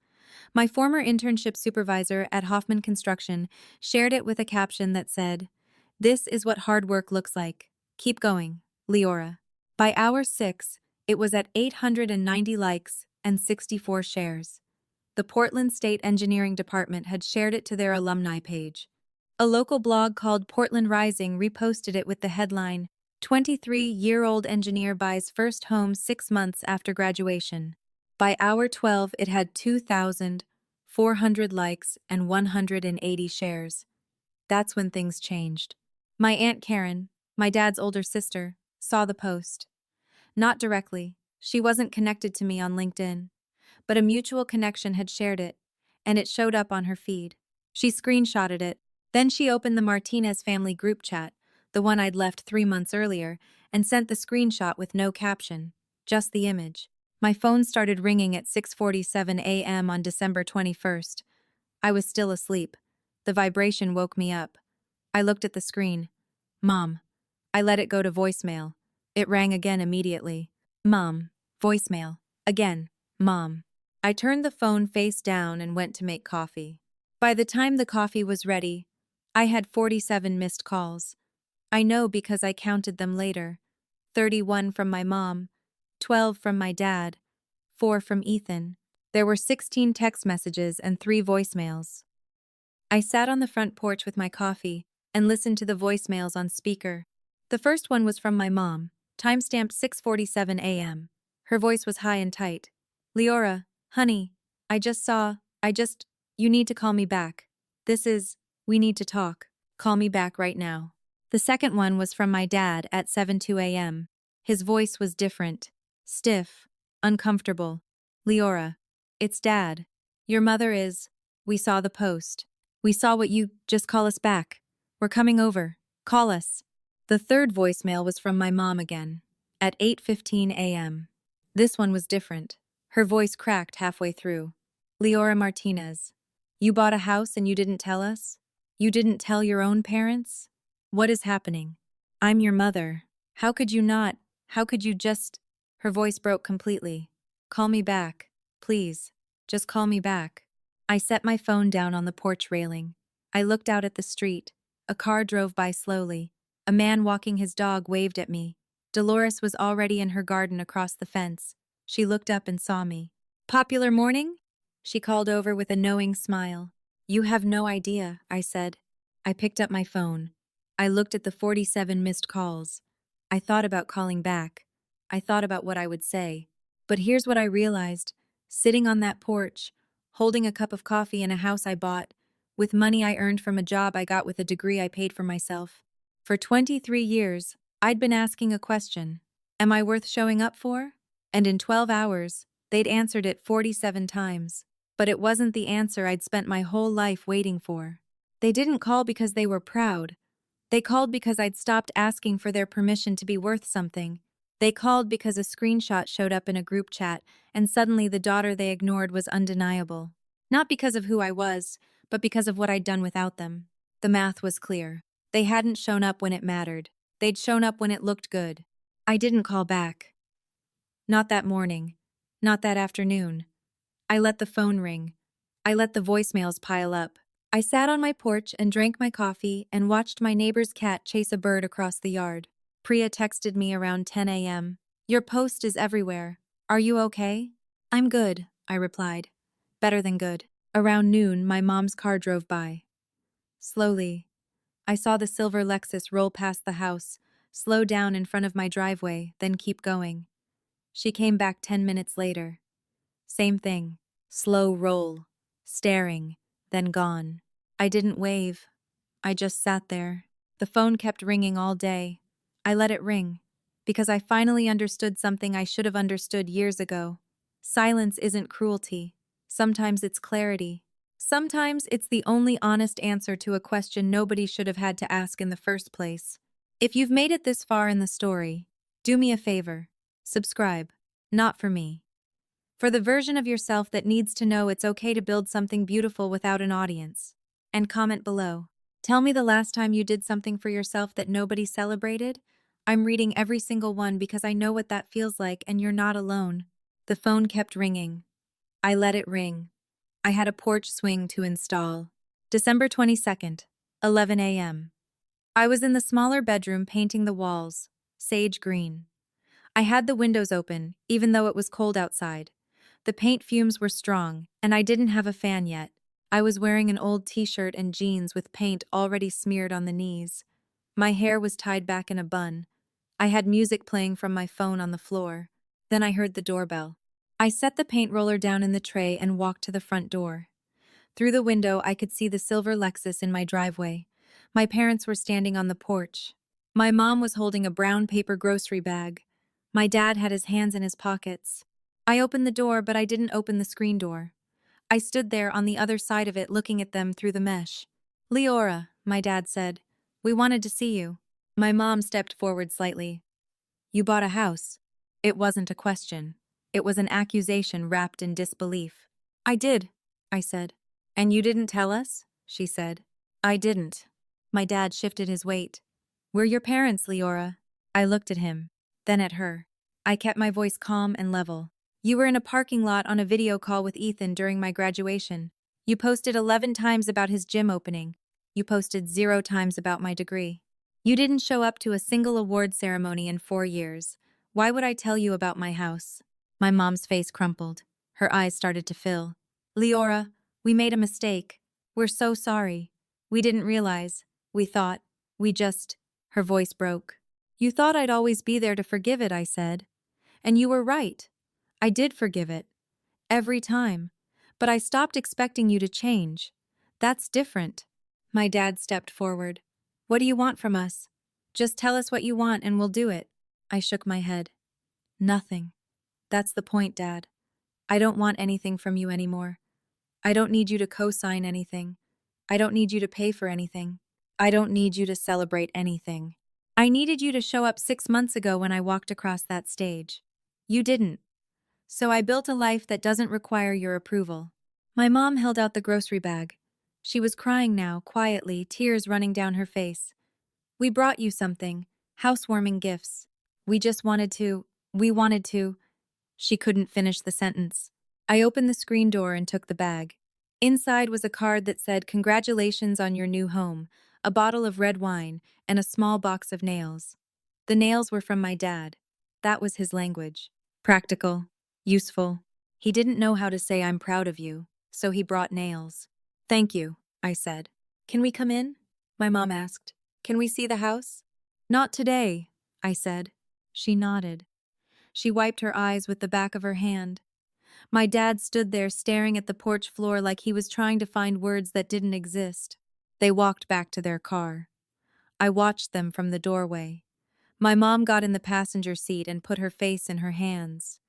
My former internship supervisor at Hoffman Construction shared it with a caption that said, "This is what hard work looks like. Keep going, Leora." By hour 6, it was at 890 likes, and 64 shares. The Portland State Engineering Department had shared it to their alumni page. A local blog called Portland Rising reposted it with the headline, 23-year-old engineer buys first home 6 months after graduation. By hour 12, it had 2,400 likes and 180 shares. That's when things changed. My Aunt Karen, my dad's older sister, saw the post. Not directly. She wasn't connected to me on LinkedIn. But a mutual connection had shared it, and it showed up on her feed. She screenshotted it. Then she opened the Martinez family group chat, the one I'd left 3 months earlier, and sent the screenshot with no caption, just the image. My phone started ringing at 6:47 a.m. on December 21st. I was still asleep. The vibration woke me up. I looked at the screen. Mom. I let it go to voicemail. It rang again immediately. Mom. Voicemail. Again. Mom. I turned the phone face down and went to make coffee. By the time the coffee was ready, I had 47 missed calls. I know because I counted them later. 31 from my mom, 12 from my dad, 4 from Ethan. There were 16 text messages and 3 voicemails. I sat on the front porch with my coffee and listened to the voicemails on speaker. The first one was from my mom, timestamped 6:47 a.m. Her voice was high and tight. Leora, honey, you need to call me back. We need to talk. Call me back right now. The second one was from my dad at 7:02 a.m. His voice was different, stiff, uncomfortable. Leora, it's Dad. Your mother is. We saw the post. We saw what you. Just call us back. We're coming over. Call us. The third voicemail was from my mom again, at 8:15 a.m. This one was different. Her voice cracked halfway through. Leora Martinez, you bought a house and you didn't tell us? You didn't tell your own parents? What is happening? I'm your mother. How could you not? How could you just... Her voice broke completely. Call me back. Please. Just call me back. I set my phone down on the porch railing. I looked out at the street. A car drove by slowly. A man walking his dog waved at me. Dolores was already in her garden across the fence. She looked up and saw me. Popular morning? She called over with a knowing smile. You have no idea, I said. I picked up my phone. I looked at the 47 missed calls. I thought about calling back. I thought about what I would say. But here's what I realized. Sitting on that porch, holding a cup of coffee in a house I bought, with money I earned from a job I got with a degree I paid for myself. For 23 years, I'd been asking a question. Am I worth showing up for? And in 12 hours, they'd answered it 47 times. But it wasn't the answer I'd spent my whole life waiting for. They didn't call because they were proud. They called because I'd stopped asking for their permission to be worth something. They called because a screenshot showed up in a group chat, and suddenly the daughter they ignored was undeniable. Not because of who I was, but because of what I'd done without them. The math was clear. They hadn't shown up when it mattered. They'd shown up when it looked good. I didn't call back. Not that morning. Not that afternoon. I let the phone ring. I let the voicemails pile up. I sat on my porch and drank my coffee and watched my neighbor's cat chase a bird across the yard. Priya texted me around 10 a.m. Your post is everywhere. Are you okay? I'm good, I replied. Better than good. Around noon, my mom's car drove by. Slowly. I saw the silver Lexus roll past the house, slow down in front of my driveway, then keep going. She came back 10 minutes later. Same thing. Slow roll. Staring. Then gone. I didn't wave. I just sat there. The phone kept ringing all day. I let it ring. Because I finally understood something I should have understood years ago. Silence isn't cruelty. Sometimes it's clarity. Sometimes it's the only honest answer to a question nobody should have had to ask in the first place. If you've made it this far in the story, do me a favor. Subscribe. Not for me. For the version of yourself that needs to know it's okay to build something beautiful without an audience. And comment below. Tell me the last time you did something for yourself that nobody celebrated. I'm reading every single one because I know what that feels like and you're not alone. The phone kept ringing. I let it ring. I had a porch swing to install. December 22nd, 11 a.m. I was in the smaller bedroom painting the walls, sage green. I had the windows open, even though it was cold outside. The paint fumes were strong, and I didn't have a fan yet. I was wearing an old t-shirt and jeans with paint already smeared on the knees. My hair was tied back in a bun. I had music playing from my phone on the floor. Then I heard the doorbell. I set the paint roller down in the tray and walked to the front door. Through the window, I could see the silver Lexus in my driveway. My parents were standing on the porch. My mom was holding a brown paper grocery bag. My dad had his hands in his pockets. I opened the door, but I didn't open the screen door. I stood there on the other side of it looking at them through the mesh. "Leora," my dad said. "We wanted to see you." My mom stepped forward slightly. "You bought a house." It wasn't a question. It was an accusation wrapped in disbelief. "I did," I said. "And you didn't tell us?" she said. "I didn't." My dad shifted his weight. "We're your parents, Leora." I looked at him, then at her. I kept my voice calm and level. "You were in a parking lot on a video call with Ethan during my graduation. You posted 11 times about his gym opening. You posted 0 times about my degree. You didn't show up to a single award ceremony in 4 years. Why would I tell you about my house?" My mom's face crumpled. Her eyes started to fill. "Leora, we made a mistake. We're so sorry. We didn't realize. We thought. We just—" Her voice broke. "You thought I'd always be there to forgive it," I said. "And you were right. I did forgive it. Every time. But I stopped expecting you to change. That's different." My dad stepped forward. "What do you want from us? Just tell us what you want and we'll do it." I shook my head. "Nothing. That's the point, Dad. I don't want anything from you anymore. I don't need you to co-sign anything. I don't need you to pay for anything. I don't need you to celebrate anything. I needed you to show up 6 months ago when I walked across that stage. You didn't. So I built a life that doesn't require your approval." My mom held out the grocery bag. She was crying now, quietly, tears running down her face. "We brought you something. Housewarming gifts. We wanted to." She couldn't finish the sentence. I opened the screen door and took the bag. Inside was a card that said, "Congratulations on your new home," a bottle of red wine, and a small box of nails. The nails were from my dad. That was his language. Practical. Useful. He didn't know how to say "I'm proud of you," so he brought nails. "Thank you," I said. "Can we come in?" My mom asked. "Can we see the house?" "Not today," I said. She nodded. She wiped her eyes with the back of her hand. My dad stood there staring at the porch floor like he was trying to find words that didn't exist. They walked back to their car. I watched them from the doorway. My mom got in the passenger seat and put her face in her hands.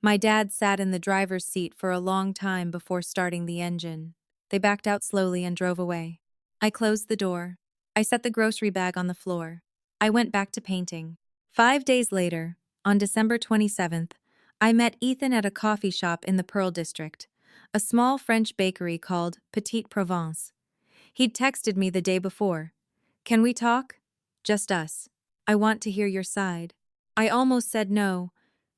My dad sat in the driver's seat for a long time before starting the engine. They backed out slowly and drove away. I closed the door. I set the grocery bag on the floor. I went back to painting. 5 days later, on December 27th, I met Ethan at a coffee shop in the Pearl District, a small French bakery called Petite Provence. He'd texted me the day before. "Can we talk? Just us. I want to hear your side." I almost said no,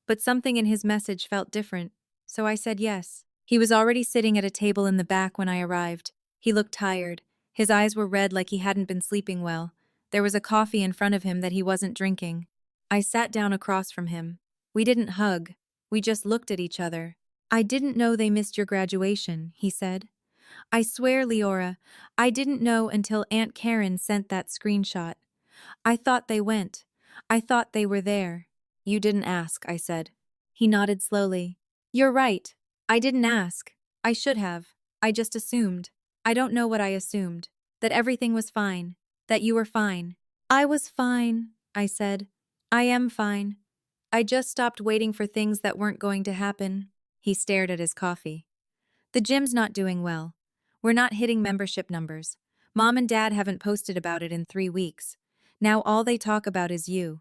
but something in his message felt different, so I said yes. He was already sitting at a table in the back when I arrived. He looked tired. His eyes were red like he hadn't been sleeping well. There was a coffee in front of him that he wasn't drinking. I sat down across from him. We didn't hug. We just looked at each other. "I didn't know they missed your graduation," he said. "I swear, Leora, I didn't know until Aunt Karen sent that screenshot. I thought they went. I thought they were there." "You didn't ask," I said. He nodded slowly. "You're right. I didn't ask. I should have. I just assumed. I don't know what I assumed. That everything was fine. That you were fine." "I was fine," I said. "I am fine. I just stopped waiting for things that weren't going to happen." He stared at his coffee. "The gym's not doing well. We're not hitting membership numbers. Mom and Dad haven't posted about it in 3 weeks. Now all they talk about is you.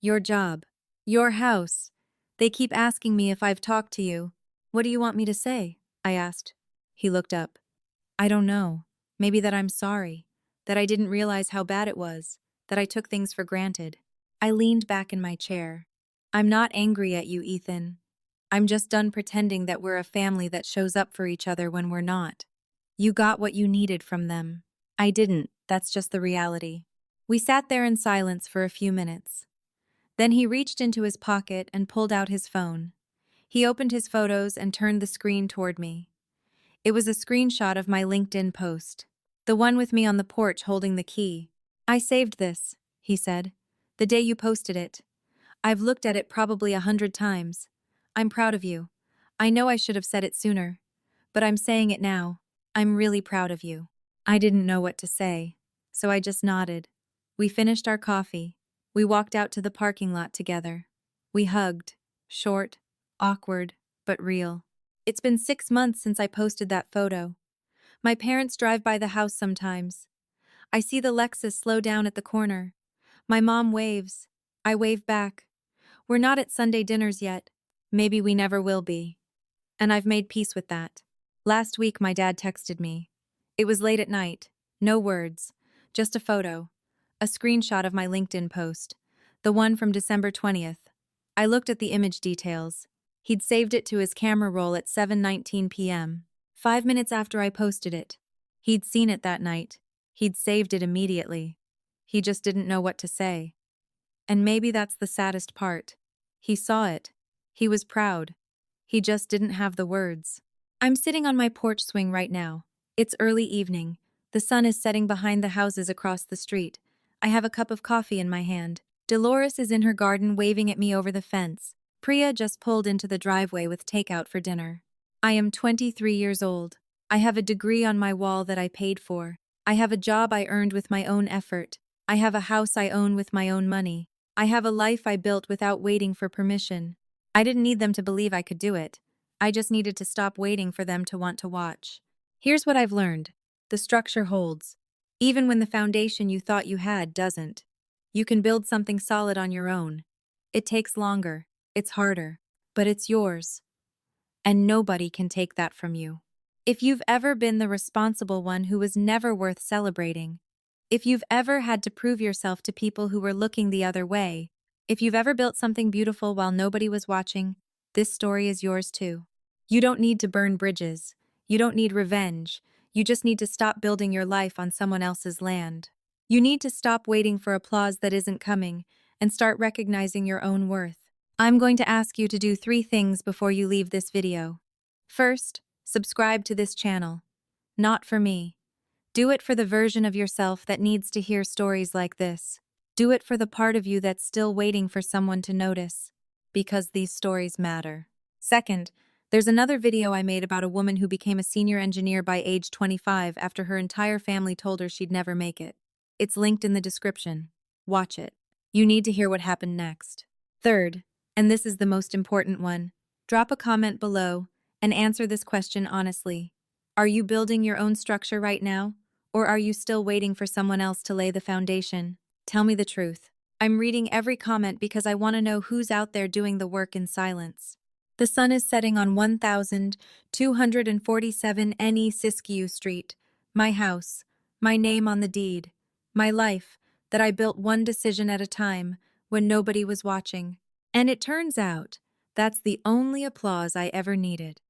Your job. Your house. They keep asking me if I've talked to you." "What do you want me to say?" I asked. He looked up. "I don't know. Maybe that I'm sorry. That I didn't realize how bad it was. That I took things for granted." I leaned back in my chair. "I'm not angry at you, Ethan. I'm just done pretending that we're a family that shows up for each other when we're not. You got what you needed from them. I didn't. That's just the reality." We sat there in silence for a few minutes. Then he reached into his pocket and pulled out his phone. He opened his photos and turned the screen toward me. It was a screenshot of my LinkedIn post. The one with me on the porch holding the key. "I saved this," he said, "the day you posted it. I've looked at it probably 100 times. I'm proud of you. I know I should have said it sooner, but I'm saying it now. I'm really proud of you." I didn't know what to say, so I just nodded. We finished our coffee. We walked out to the parking lot together. We hugged. Short, awkward, but real. It's been 6 months since I posted that photo. My parents drive by the house sometimes. I see the Lexus slow down at the corner. My mom waves. I wave back. We're not at Sunday dinners yet. Maybe we never will be. And I've made peace with that. Last week, my dad texted me. It was late at night. No words. Just a photo. A screenshot of my LinkedIn post. The one from December 20th. I looked at the image details. He'd saved it to his camera roll at 7:19 p.m. 5 minutes after I posted it. He'd seen it that night. He'd saved it immediately. He just didn't know what to say. And maybe that's the saddest part. He saw it. He was proud. He just didn't have the words. I'm sitting on my porch swing right now. It's early evening. The sun is setting behind the houses across the street. I have a cup of coffee in my hand. Dolores is in her garden waving at me over the fence. Priya just pulled into the driveway with takeout for dinner. I am 23 years old. I have a degree on my wall that I paid for. I have a job I earned with my own effort. I have a house I own with my own money. I have a life I built without waiting for permission. I didn't need them to believe I could do it. I just needed to stop waiting for them to want to watch. Here's what I've learned. The structure holds. Even when the foundation you thought you had doesn't. You can build something solid on your own. It takes longer. It's harder. But it's yours. And nobody can take that from you. If you've ever been the responsible one who was never worth celebrating, if you've ever had to prove yourself to people who were looking the other way, if you've ever built something beautiful while nobody was watching, this story is yours too. You don't need to burn bridges. You don't need revenge. You just need to stop building your life on someone else's land. You need to stop waiting for applause that isn't coming and start recognizing your own worth. I'm going to ask you to do 3 things before you leave this video. First, subscribe to this channel. Not for me. Do it for the version of yourself that needs to hear stories like this. Do it for the part of you that's still waiting for someone to notice. Because these stories matter. Second, there's another video I made about a woman who became a senior engineer by age 25 after her entire family told her she'd never make it. It's linked in the description. Watch it. You need to hear what happened next. Third, and this is the most important one, drop a comment below and answer this question honestly. Are you building your own structure right now? Or are you still waiting for someone else to lay the foundation? Tell me the truth. I'm reading every comment because I want to know who's out there doing the work in silence. The sun is setting on 1247 NE Siskiyou Street. My house. My name on the deed. My life, that I built one decision at a time, when nobody was watching. And it turns out, that's the only applause I ever needed.